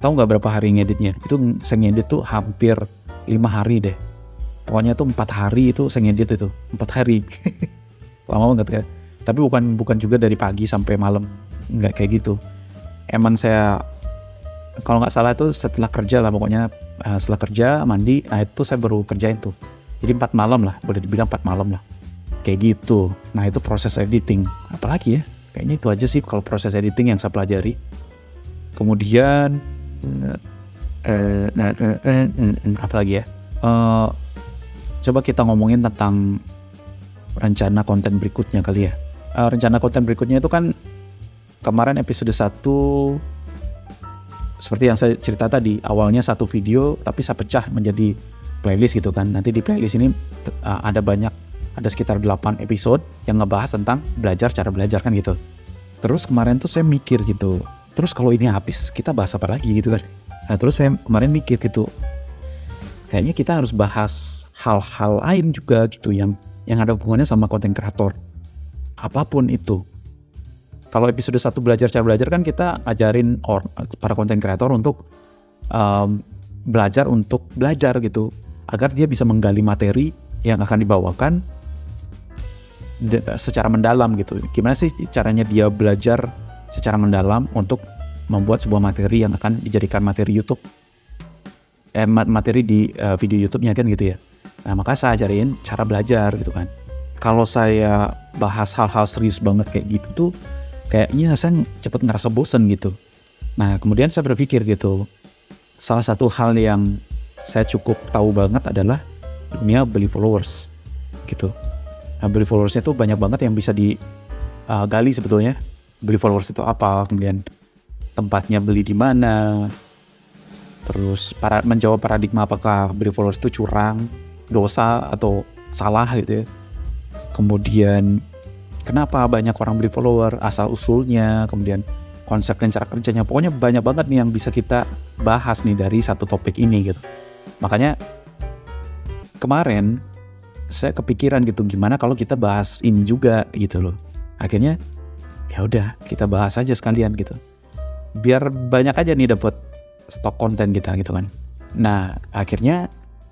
tahu nggak berapa hari ngeditnya? Itu saya ngedit tuh hampir 5 hari deh. Pokoknya tuh 4 hari itu saya ngedit itu, 4 hari. Lama banget kan? Tapi bukan juga dari pagi sampai malam, nggak kayak gitu. Emang saya kalau nggak salah itu setelah kerja lah, pokoknya setelah kerja mandi, nah itu saya baru kerjain tuh. Jadi 4 malam lah, boleh dibilang 4 malam lah, kayak gitu. Nah itu proses editing. Apalagi ya, kayaknya itu aja sih kalau proses editing yang saya pelajari. Kemudian apalagi ya, coba kita ngomongin tentang rencana konten berikutnya kali ya. Rencana konten berikutnya itu kan kemarin episode 1, seperti yang saya cerita tadi, awalnya satu video tapi saya pecah menjadi playlist gitu kan. Nanti di playlist ini ada sekitar 8 episode yang ngebahas tentang cara belajar kan gitu. Terus kemarin tuh saya mikir gitu, terus kalau ini habis kita bahas apa lagi gitu kan. Nah terus saya kemarin mikir gitu, kayaknya kita harus bahas hal-hal lain juga gitu yang ada hubungannya sama konten kreator, apapun itu. Kalau episode 1 cara belajar kan kita ajarin para konten kreator untuk belajar gitu, agar dia bisa menggali materi yang akan dibawakan secara mendalam gitu. Gimana sih caranya dia belajar secara mendalam untuk membuat sebuah materi yang akan dijadikan materi YouTube, materi di video YouTube-nya kan gitu ya. Nah maka saya ajarin cara belajar gitu kan. Kalau saya bahas hal-hal serius banget kayak gitu tuh, kayaknya saya cepet ngerasa bosen gitu. Nah kemudian saya berpikir gitu, salah satu hal yang saya cukup tahu banget adalah dunia beli followers gitu. Nah beli followersnya tuh banyak banget yang bisa digali sebetulnya. Beli followers itu apa, kemudian tempatnya beli di mana, terus menjawab paradigma apakah beli followers itu curang, dosa atau salah gitu ya. Kemudian kenapa banyak orang beli follower, asal usulnya, kemudian konsep dan cara kerjanya. Pokoknya banyak banget nih yang bisa kita bahas nih dari satu topik ini gitu. Makanya kemarin saya kepikiran gitu, gimana kalau kita bahas ini juga gitu loh. Akhirnya ya udah kita bahas aja sekalian gitu. Biar banyak aja nih dapat stok konten kita gitu kan. Nah, akhirnya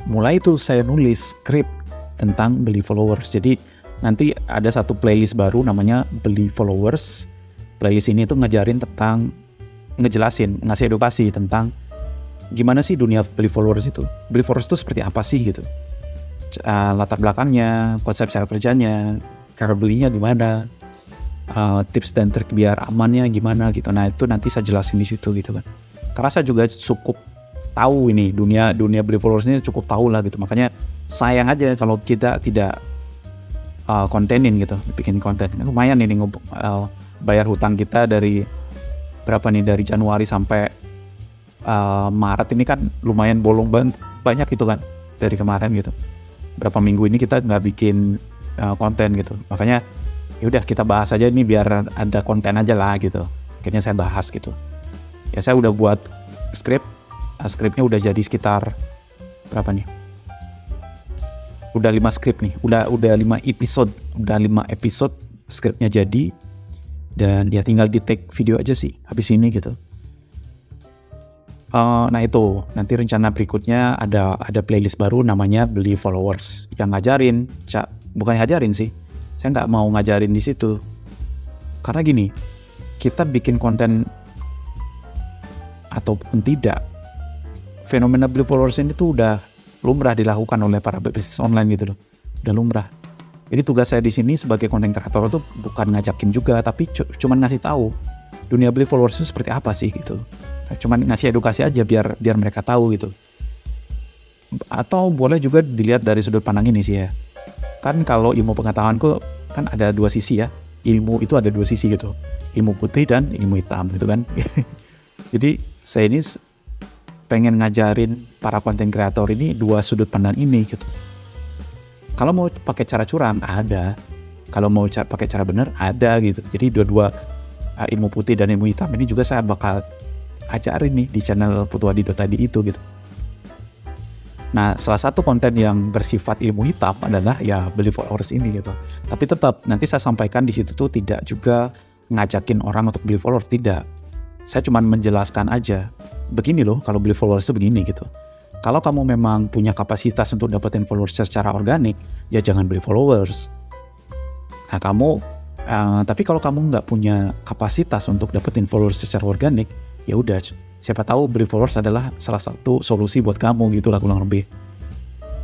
mulai tuh saya nulis skrip tentang beli followers. Jadi nanti ada satu playlist baru namanya Beli Followers. Playlist ini tuh ngejelasin, ngasih edukasi tentang gimana sih dunia beli followers itu. Beli followers itu seperti apa sih gitu. Latar belakangnya, konsep cara kerjanya, cara belinya gimana, tips dan trik biar amannya gimana gitu. Nah itu nanti saya jelasin di situ gitu kan. Karena saya juga cukup tahu ini dunia beli followers ini cukup tahu lah gitu. Makanya sayang aja kalau kita tidak kontenin gitu, bikin konten. Lumayan ini bayar hutang kita dari berapa nih, dari Januari sampai Maret ini kan lumayan bolong banyak gitu kan dari kemarin gitu. Berapa minggu ini kita nggak bikin konten gitu. Makanya yaudah kita bahas aja ini biar ada konten aja lah gitu. Akhirnya saya bahas gitu. Ya saya udah buat skripnya udah jadi sekitar berapa nih? Udah 5 skrip nih, udah 5 episode skripnya jadi, dan ya tinggal di take video aja sih habis ini gitu. Nah itu nanti rencana berikutnya ada playlist baru namanya Beli Followers yang bukan ngajarin sih, saya nggak mau ngajarin di situ karena gini, kita bikin konten ataupun tidak, fenomena beli followers ini tuh udah lumrah dilakukan oleh para bisnis online gitu loh. Udah lumrah. Jadi tugas saya di sini sebagai content creator tuh bukan ngajakin juga, tapi cuman ngasih tahu dunia beli followers itu seperti apa sih gitu. Cuman ngasih edukasi aja biar mereka tahu gitu. Atau boleh juga dilihat dari sudut pandang ini sih ya. Kan kalau ilmu pengetahuanku kan ada dua sisi ya. Ilmu itu ada dua sisi gitu. Ilmu putih dan ilmu hitam gitu kan. Jadi saya ini pengen ngajarin para content creator ini dua sudut pandang ini gitu. Kalau mau pakai cara curang ada, kalau mau pakai cara benar ada gitu. Jadi dua-dua ilmu putih dan ilmu hitam ini juga saya bakal ajarin nih di channel putuadi.id itu gitu. Nah, salah satu konten yang bersifat ilmu hitam adalah ya beli followers ini gitu. Tapi tetap nanti saya sampaikan di situ tuh tidak juga ngajakin orang untuk beli followers, tidak. Saya cuma menjelaskan aja. Begini loh, kalau beli followers itu begini gitu. Kalau kamu memang punya kapasitas untuk dapetin followers secara organik, ya jangan beli followers. Nah, tapi kalau kamu nggak punya kapasitas untuk dapetin followers secara organik, ya udah. Siapa tahu beli followers adalah salah satu solusi buat kamu gitu lah kurang lebih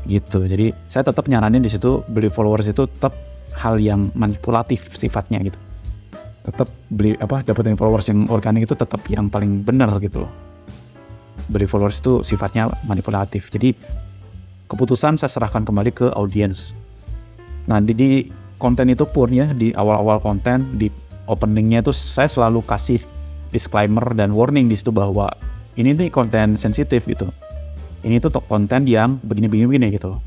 gitu. Jadi saya tetap nyaranin di situ beli followers itu tetap hal yang manipulatif sifatnya gitu. Tetap dapetin followers yang organik itu tetap yang paling benar gitu loh. Beli followers itu sifatnya manipulatif. Jadi keputusan saya serahkan kembali ke audiens. Nah di konten itu pun ya, di awal-awal konten di openingnya itu saya selalu kasih disclaimer dan warning di situ bahwa ini nih konten sensitif gitu. Ini tuh konten yang begini gitu.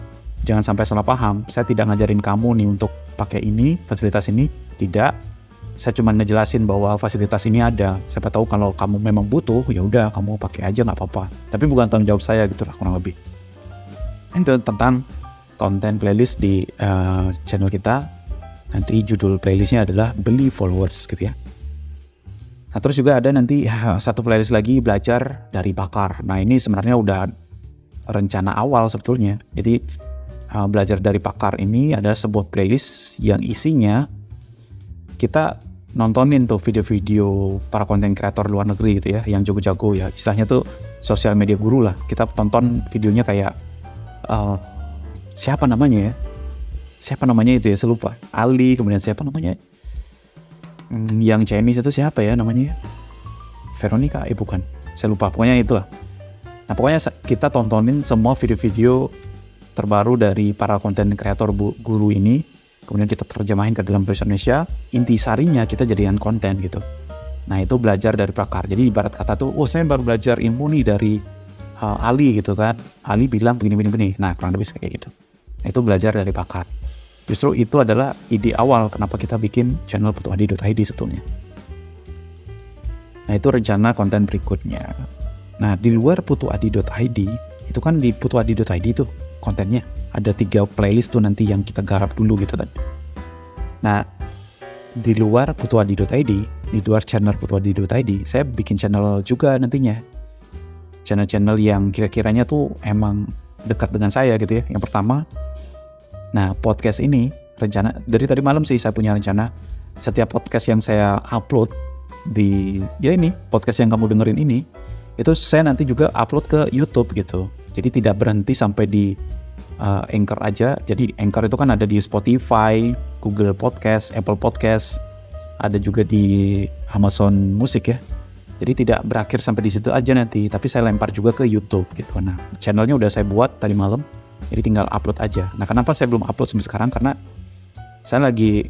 Jangan sampai salah paham. Saya tidak ngajarin kamu nih untuk pakai ini, fasilitas ini, tidak. Saya cuma ngejelasin bahwa fasilitas ini ada. Siapa tahu kalau kamu memang butuh, ya udah kamu pakai aja nggak apa-apa. Tapi bukan tanggung jawab saya gitu lah kurang lebih. Itu tentang konten playlist di channel kita. Nanti judul playlistnya adalah beli followers gitu ya. Nah terus juga ada nanti satu playlist lagi belajar dari pakar. Nah ini sebenarnya udah rencana awal sebetulnya. Jadi belajar dari pakar ini adalah sebuah playlist yang isinya kita nontonin tuh video-video para konten kreator luar negeri gitu ya, yang jago-jago ya. Istilahnya tuh sosial media guru lah. Kita tonton videonya kayak siapa namanya itu ya, saya lupa. Ali, kemudian siapa namanya? Yang Chinese itu siapa ya namanya? Veronica, bukan. Saya lupa, pokoknya itulah. Nah pokoknya kita tontonin semua video-video terbaru dari para konten kreator guru ini. Kemudian kita terjemahin ke dalam bahasa Indonesia. Intisarinya kita jadikan konten gitu. Nah itu belajar dari pakar. Jadi ibarat kata tuh, saya baru belajar ilmu nih dari Ali gitu kan. Ali bilang begini. Nah kurang lebih kayak gitu. Nah, itu belajar dari pakar. Justru itu adalah ide awal kenapa kita bikin channel putuadi.id sebetulnya. Nah itu rencana konten berikutnya. Nah di luar putuadi.id, itu kan di putuadi.id tuh kontennya. Ada 3 playlist tuh nanti yang kita garap dulu gitu tadi. Nah di luar putuadi.id, di luar channel putuadi.id, saya bikin channel juga nantinya. Channel-channel yang kira-kiranya tuh emang dekat dengan saya gitu ya. Yang pertama, nah podcast ini rencana dari tadi malam sih saya punya rencana setiap podcast yang saya upload di podcast yang kamu dengerin ini itu saya nanti juga upload ke YouTube gitu. Jadi tidak berhenti sampai di Anchor aja. Jadi Anchor itu kan ada di Spotify, Google Podcast, Apple Podcast, ada juga di Amazon Music ya. Jadi tidak berakhir sampai di situ aja nanti, tapi saya lempar juga ke YouTube gitu. Nah channelnya udah saya buat tadi malam. Jadi tinggal upload aja. Nah kenapa saya belum upload sampai sekarang? Karena saya lagi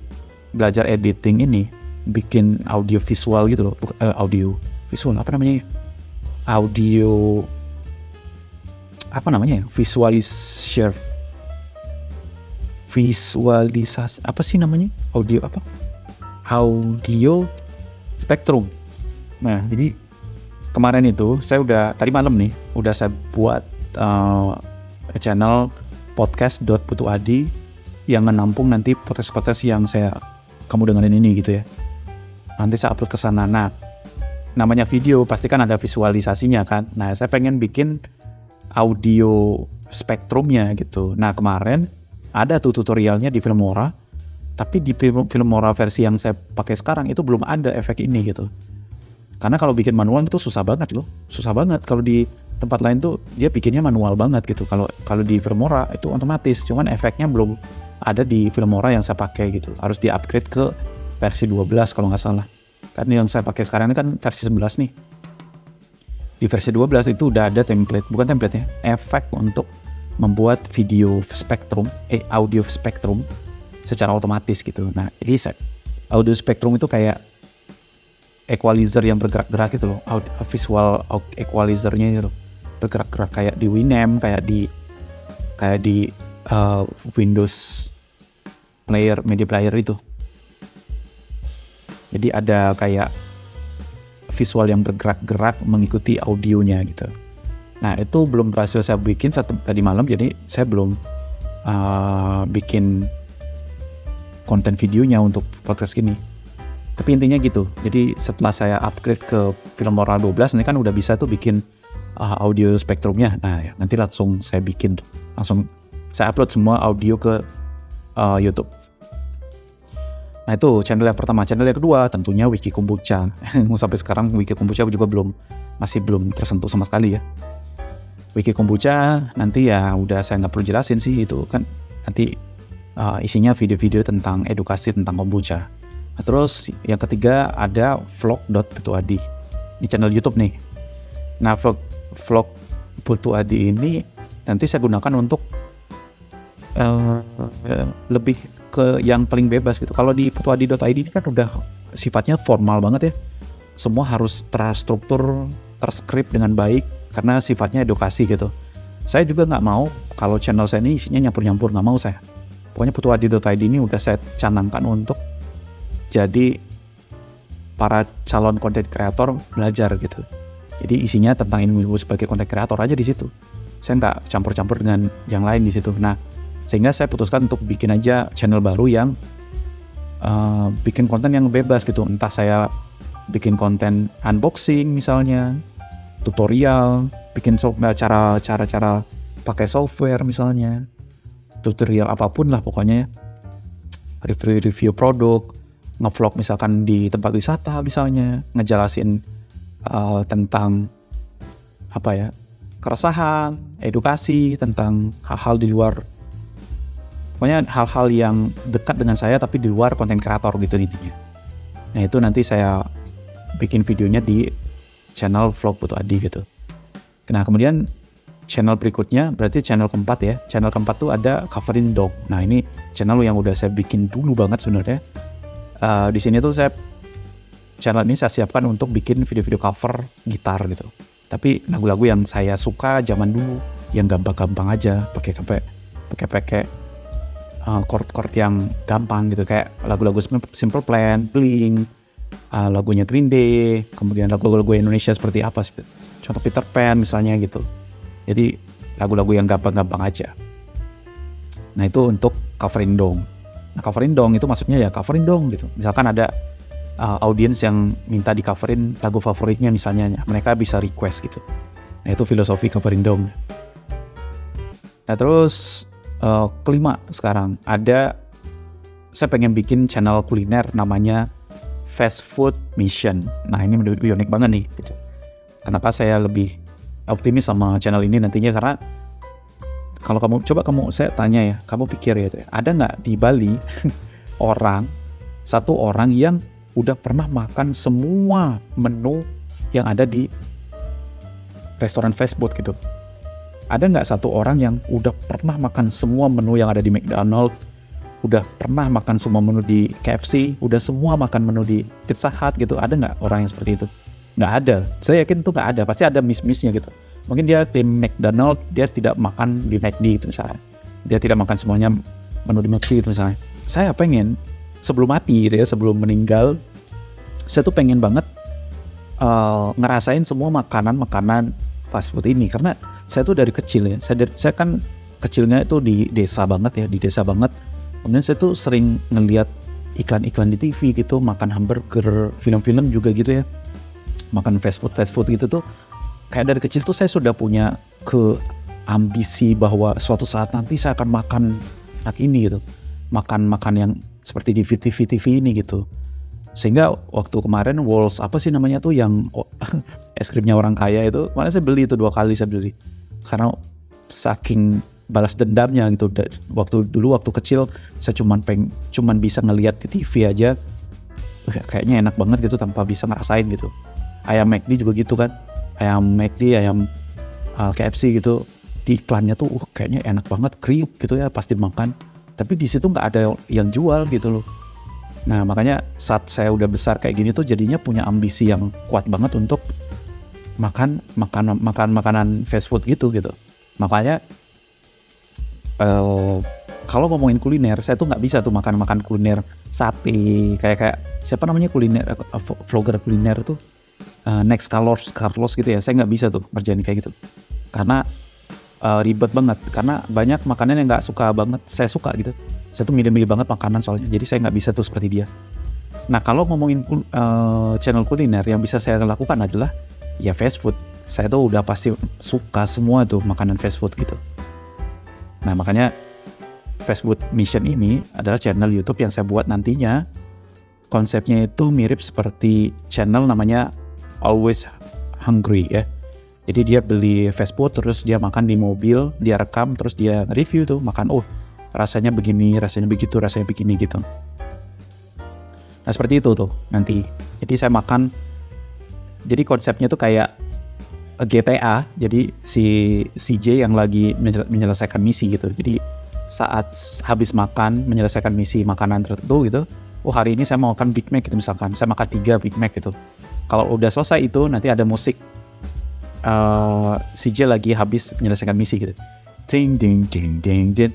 belajar editing ini, bikin audio visual gitu loh. Audio visual apa namanya? Visualisasi apa sih namanya? Audio spektrum. Nah jadi kemarin itu saya tadi malam nih udah saya buat channel podcast.putuadi yang menampung nanti podcast-podcast yang kamu dengerin ini gitu ya. Nanti saya upload ke sana. Nah, namanya video pasti kan ada visualisasinya kan. Nah, saya pengen bikin audio spektrumnya gitu. Nah, kemarin ada tuh tutorialnya di Filmora. Tapi di Filmora versi yang saya pakai sekarang itu belum ada efek ini gitu. Karena kalau bikin manual itu susah banget loh. Susah banget kalau di tempat lain tuh dia bikinnya manual banget gitu. Kalau di Filmora itu otomatis, cuman efeknya belum ada di Filmora yang saya pakai gitu. Harus di-upgrade ke versi 12 kalau nggak salah. Karena yang saya pakai sekarang ini kan versi 11 nih. Di versi 12 itu udah ada bukan template ya, efek untuk membuat audio spektrum secara otomatis gitu. Nah, jadi audio spektrum itu kayak equalizer yang bergerak-gerak gitu loh, visual equalizer-nya gitu, bergerak-gerak kayak di Winamp, kayak di Windows media player itu. Jadi ada kayak visual yang bergerak-gerak mengikuti audionya gitu. Nah, itu belum berhasil saya bikin tadi malam, jadi saya belum bikin konten videonya untuk podcast gini. Tapi intinya gitu. Jadi setelah saya upgrade ke Filmora 12, ini kan udah bisa tuh bikin audio spektrumnya. Nah, ya, nanti langsung saya upload semua audio ke YouTube. Nah, itu channel yang pertama. Channel yang kedua tentunya Wiki Kombucha. Sampai sekarang Wiki Kombucha juga masih belum tersentuh sama sekali ya. Wiki Kombucha nanti ya udah saya nggak perlu jelasin sih, itu kan nanti isinya video-video tentang edukasi tentang kombucha. Nah, terus yang ketiga ada vlog.putuadi di channel YouTube nih. Nah, vlog Putuadi ini nanti saya gunakan untuk lebih ke yang paling bebas gitu. Kalau di putuadi.id ini kan udah sifatnya formal banget ya. Semua harus terstruktur, terskrip dengan baik karena sifatnya edukasi gitu. Saya juga nggak mau kalau channel saya ini isinya nyampur-nyampur, nggak mau saya. Pokoknya putuadi.id ini udah saya canangkan untuk jadi para calon content creator belajar gitu. Jadi isinya tentang ilmu sebagai content creator aja di situ. Saya nggak campur-campur dengan yang lain di situ. Nah, sehingga saya putuskan untuk bikin aja channel baru yang bikin konten yang bebas gitu. Entah saya bikin konten unboxing misalnya, tutorial, bikin cara pakai software misalnya, tutorial apapun lah pokoknya, review produk, ngevlog misalkan di tempat wisata misalnya, ngejelasin tentang apa ya, keresahan, edukasi tentang hal-hal di luar, pokoknya hal-hal yang dekat dengan saya tapi di luar konten kreator gitu intinya. Nah, itu nanti saya bikin videonya di channel vlog Putuadi gitu. Nah, kemudian channel berikutnya berarti channel keempat ya. Channel keempat tuh ada coverin dong. Nah, ini channel yang udah saya bikin dulu banget sebenarnya. Di sini tuh channel ini saya siapkan untuk bikin video-video cover gitar gitu. Tapi lagu-lagu yang saya suka zaman dulu, yang gampang-gampang aja, pakai chord-chord yang gampang gitu, kayak lagu-lagu Simple Plan, Blink, lagunya Green Day, kemudian lagu-lagu Indonesia seperti apa sih? Contoh Peter Pan misalnya gitu. Jadi lagu-lagu yang gampang-gampang aja. Nah, itu untuk coverin dong. Nah, coverin dong itu maksudnya ya coverin dong gitu. Misalkan ada audiens yang minta di coverin lagu favoritnya misalnya, mereka bisa request gitu. Nah, itu filosofi coverin dong. Nah, terus kelima sekarang saya pengen bikin channel kuliner namanya Fast Food Mission. Nah, ini unik banget nih gitu. Kenapa saya lebih optimis sama channel ini nantinya, karena kalau saya tanya ya, kamu pikir ya, ada nggak di Bali satu orang yang udah pernah makan semua menu yang ada di restoran fast food gitu? Ada nggak satu orang yang udah pernah makan semua menu yang ada di McDonald's, udah pernah makan semua menu di KFC, udah semua makan menu di Pizza Hut gitu? Ada nggak orang yang seperti itu? Nggak ada. Saya yakin itu nggak ada. Pasti ada miss-missnya gitu. Mungkin dia tim McDonald, dia tidak makan di McD itu misalnya. Dia tidak makan semuanya menu di McD itu misalnya. Saya pengen sebelum mati gitu ya, sebelum meninggal, saya tuh pengen banget ngerasain semua makanan fast food ini. Karena saya tuh dari kecil ya, saya kan kecilnya itu di desa banget. Kemudian saya tuh sering ngeliat iklan-iklan di TV gitu, makan hamburger, film-film juga gitu ya, makan fast food gitu tuh. Kayak dari kecil tuh saya sudah punya ambisi bahwa suatu saat nanti saya akan makan ini gitu, makan yang seperti di TV ini gitu. Sehingga waktu kemarin Walls apa sih namanya tuh yang es krimnya orang kaya itu, kemarin saya beli itu 2 kali saya beli. Karena saking balas dendamnya gitu. Waktu kecil saya cuman bisa ngelihat di TV aja, kayaknya enak banget gitu tanpa bisa ngerasain gitu. Ayam McD juga gitu kan. Ayam McD, ayam KFC gitu. Di iklannya tuh kayaknya enak banget, kriuk gitu ya pasti makan. Tapi di situ nggak ada yang jual gitu loh. Nah makanya saat saya udah besar kayak gini tuh jadinya punya ambisi yang kuat banget untuk makan makanan fast food gitu. Makanya kalau ngomongin kuliner, saya tuh nggak bisa tuh makan kuliner sate kayak siapa namanya kuliner vlogger kuliner tuh Next Carlos gitu ya. Saya nggak bisa tuh ngerjain kayak gitu karena ribet banget, karena banyak makanan yang nggak suka banget saya suka gitu. Saya tuh milih-milih banget makanan soalnya, jadi saya nggak bisa tuh seperti dia. Nah kalau ngomongin channel kuliner, yang bisa saya lakukan adalah ya fast food. Saya tuh udah pasti suka semua tuh makanan fast food gitu. Nah makanya Fast Food Mission ini adalah channel YouTube yang saya buat nantinya. Konsepnya itu mirip seperti channel namanya Always Hungry ya. Jadi dia beli fast food, terus dia makan di mobil, dia rekam, terus dia review tuh makan. Rasanya begini, rasanya begitu, rasanya begini gitu. Nah seperti itu tuh nanti. Jadi saya makan. Jadi konsepnya tuh kayak GTA. Jadi si CJ yang lagi menyelesaikan misi gitu. Jadi saat habis makan, menyelesaikan misi makanan tertentu gitu. Hari ini saya mau makan Big Mac gitu misalkan. Saya makan 3 Big Mac gitu. Kalau udah selesai itu nanti ada musik. CJ lagi habis menyelesaikan misi gitu. Ding ding ding ding ding.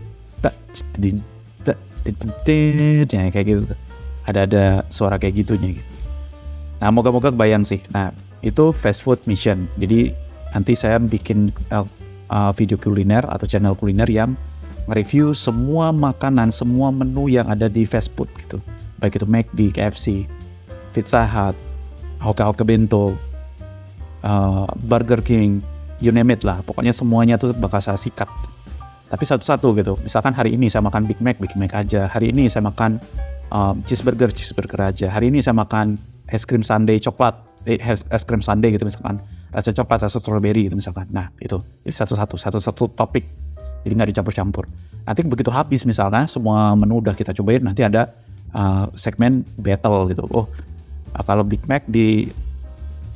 Ya, kayak gitu. Ada suara kayak gitunya gitu. Nah, moga-moga kebayang sih. Nah, itu Fast Food Mission. Jadi nanti saya bikin video kuliner atau channel kuliner yang nge-review semua makanan, semua menu yang ada di fast food gitu. Baik itu McD, KFC, Pizza Hut, Hoka Bento, Burger King, you name it lah. Pokoknya semuanya tuh bakal saya sikat. Tapi satu-satu gitu. Misalkan hari ini saya makan Big Mac aja. Hari ini saya makan cheeseburger aja. Hari ini saya makan es krim sundae coklat, es krim sundae gitu misalkan. Rasa coklat, rasa strawberry gitu misalkan. Nah itu. Jadi satu topik. Jadi nggak dicampur-campur. Nanti begitu habis misalnya semua menu udah kita cobain, nanti ada segmen battle gitu. Kalau Big Mac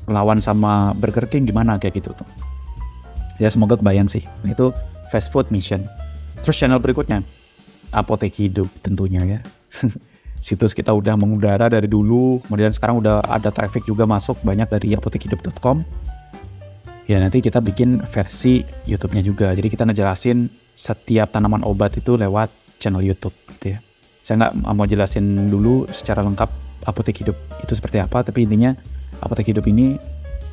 lawan sama Burger King gimana kayak gitu tuh. Ya semoga kebayang sih. Nah, itu Fast Food Mission. Terus channel berikutnya Apotek Hidup tentunya ya. Situs kita udah mengudara dari dulu, kemudian sekarang udah ada traffic juga masuk banyak dari apotekhidup.com. Ya nanti kita bikin versi YouTube-nya juga. Jadi kita ngejelasin setiap tanaman obat itu lewat channel YouTube gitu ya. Saya nggak mau jelasin dulu secara lengkap Apotek Hidup itu seperti apa, tapi intinya Apotek Hidup ini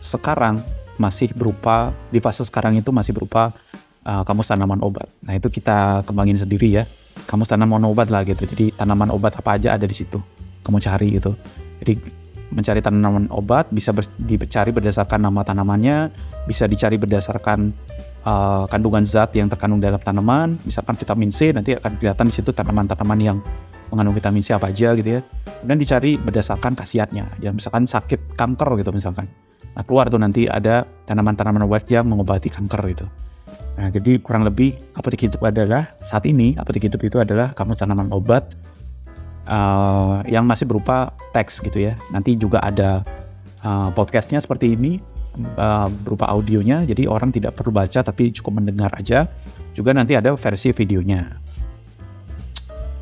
sekarang masih berupa, di fase sekarang itu masih berupa kamus tanaman obat. Nah itu kita kembangin sendiri ya, kamus tanaman obat lah gitu. Jadi tanaman obat apa aja ada di situ, kamu cari gitu. Jadi mencari tanaman obat bisa dicari berdasarkan nama tanamannya, bisa dicari berdasarkan kandungan zat yang terkandung dalam tanaman. Misalkan vitamin C, nanti akan kelihatan di situ tanaman-tanaman yang mengandung vitamin C apa aja gitu ya. Kemudian dicari berdasarkan khasiatnya. Ya misalkan sakit kanker gitu misalkan. Nah keluar tuh nanti ada tanaman-tanaman obat yang mengobati kanker gitu. Nah jadi kurang lebih Apotek Hidup adalah saat ini Apotek Hidup itu adalah kamus tanaman obat yang masih berupa teks gitu ya. Nanti juga ada podcastnya seperti ini berupa audionya, jadi orang tidak perlu baca tapi cukup mendengar aja. Juga nanti ada versi videonya.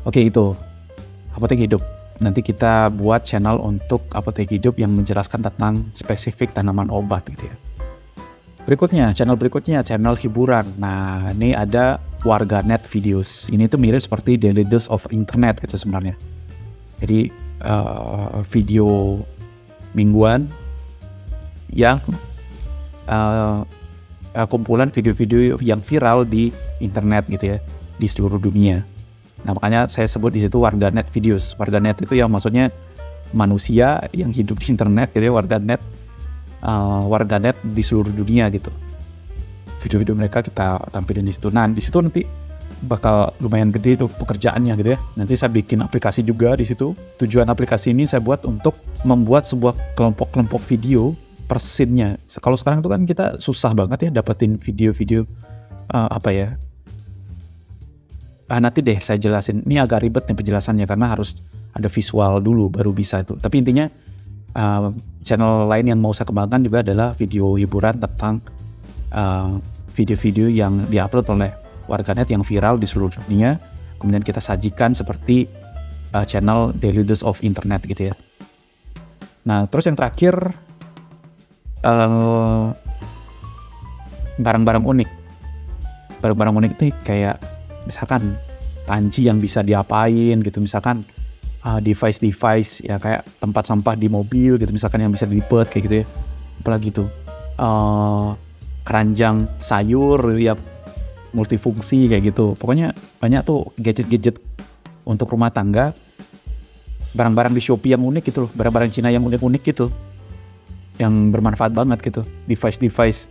Oke itu Apotek Hidup. Nanti kita buat channel untuk Apotek Hidup yang menjelaskan tentang spesifik tanaman obat gitu ya. Channel berikutnya channel hiburan. Nah ini ada Warganet Videos. Ini tuh mirip seperti Daily Dose of Internet gitu sebenarnya. Jadi video mingguan yang kumpulan video-video yang viral di internet gitu ya, di seluruh dunia. Nah makanya saya sebut di situ Warganet Videos. Warganet itu yang maksudnya manusia yang hidup di internet gitu ya, warganet di seluruh dunia gitu. Video-video mereka kita tampilin di situ. Nah di situ nanti bakal lumayan gede tuh pekerjaannya gitu ya. Nanti saya bikin aplikasi juga di situ. Tujuan aplikasi ini saya buat untuk membuat sebuah kelompok-kelompok video per scene-nya. Kalau sekarang tuh kan kita susah banget ya dapetin video-video nanti deh saya jelasin. Ini agak ribet nih penjelasannya karena harus ada visual dulu baru bisa itu. Tapi intinya channel lain yang mau saya kembangkan juga adalah video hiburan tentang video-video yang diupload oleh warganet yang viral di seluruh dunia, kemudian kita sajikan seperti channel Daily Dose of Internet gitu ya. Nah terus yang terakhir barang-barang unik. Barang-barang unik itu kayak misalkan panci yang bisa diapain gitu, misalkan device ya kayak tempat sampah di mobil gitu, misalkan yang bisa dilipat kayak gitu ya. Apalagi tuh keranjang sayur ya multifungsi kayak gitu. Pokoknya banyak tuh gadget-gadget untuk rumah tangga, barang-barang di Shopee yang unik gitu loh, barang-barang Cina yang unik-unik gitu, yang bermanfaat banget gitu. Device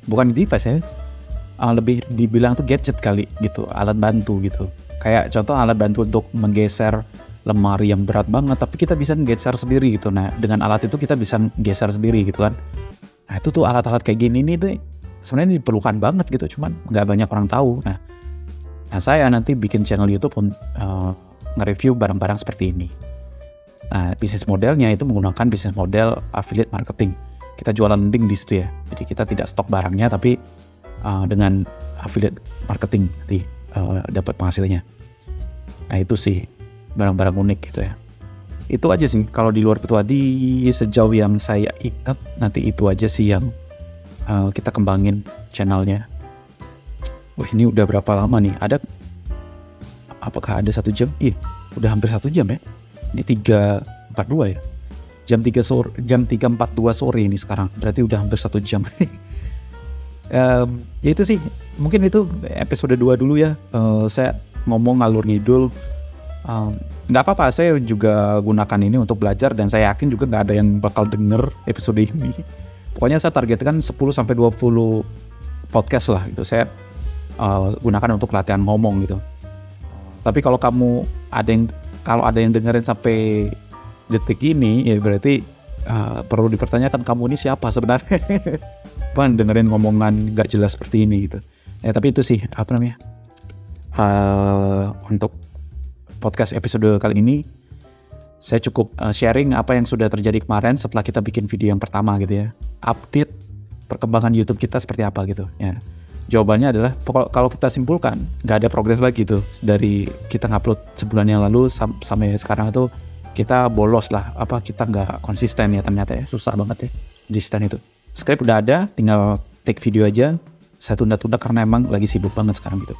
bukan device ya, lebih dibilang tuh gadget kali gitu, alat bantu gitu. Kayak contoh alat bantu untuk menggeser lemari yang berat banget, tapi kita bisa geser sendiri gitu. Nah dengan alat itu kita bisa geser sendiri gitu kan. Nah itu tuh alat-alat kayak gini nih tuh sebenarnya diperlukan banget gitu, cuman nggak banyak orang tahu. Nah saya nanti bikin channel YouTube nge-review barang-barang seperti ini. Nah bisnis modelnya itu menggunakan bisnis model affiliate marketing. Kita jualan link di situ ya. Jadi kita tidak stok barangnya, tapi dengan affiliate marketing nanti dapat penghasilannya. Nah itu sih barang-barang unik gitu ya. Itu aja sih kalau di luar itu tadi sejauh yang saya ingat, nanti itu aja sih yang kita kembangin channelnya. Wah ini udah berapa lama nih? Apakah ada 1 jam? Udah hampir 1 jam ya. Ini 3.42 ya. Jam 3.42 sore ini sekarang. Berarti udah hampir 1 jam. Ya itu sih. Mungkin itu episode 2 dulu ya. Saya ngomong ngalur ngidul. Nggak apa-apa, saya juga gunakan ini untuk belajar dan saya yakin juga nggak ada yang bakal denger episode ini. Pokoknya saya targetkan 10-20 podcast lah gitu. Saya gunakan untuk latihan ngomong gitu. Tapi kalau ada yang dengerin sampai detik ini, ya berarti perlu dipertanyakan kamu ini siapa sebenarnya. Bukan dengerin ngomongan nggak jelas seperti ini gitu. Tapi itu sih untuk podcast episode kali ini. Saya cukup sharing apa yang sudah terjadi kemarin setelah kita bikin video yang pertama gitu ya. Update perkembangan YouTube kita seperti apa gitu ya. Jawabannya adalah kalau kita simpulkan nggak ada progres lagi tuh dari kita ngupload sebulan yang lalu sampai sekarang itu kita bolos lah, kita nggak konsisten ya ternyata ya, susah banget ya konsisten itu. Script udah ada, tinggal take video aja. Saya tunda-tunda karena emang lagi sibuk banget sekarang gitu.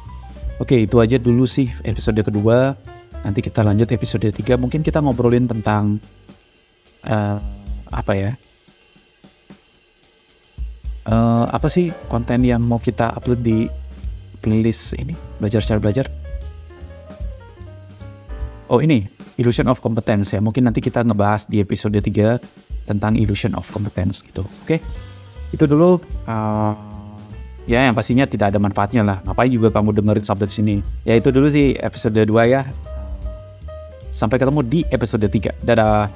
Oke, itu aja dulu sih episode kedua. Nanti kita lanjut episode 3, mungkin kita ngobrolin tentang apa sih konten yang mau kita upload di playlist ini, belajar cara belajar. Oh ini, Illusion of Competence ya. Mungkin nanti kita ngebahas di episode 3 tentang Illusion of Competence gitu. Oke, itu dulu. Ya yang pastinya tidak ada manfaatnya lah. Ngapain juga kamu dengerin sampai sini. Ya itu dulu sih episode 2 ya. Sampai ketemu di episode 3. Dadah.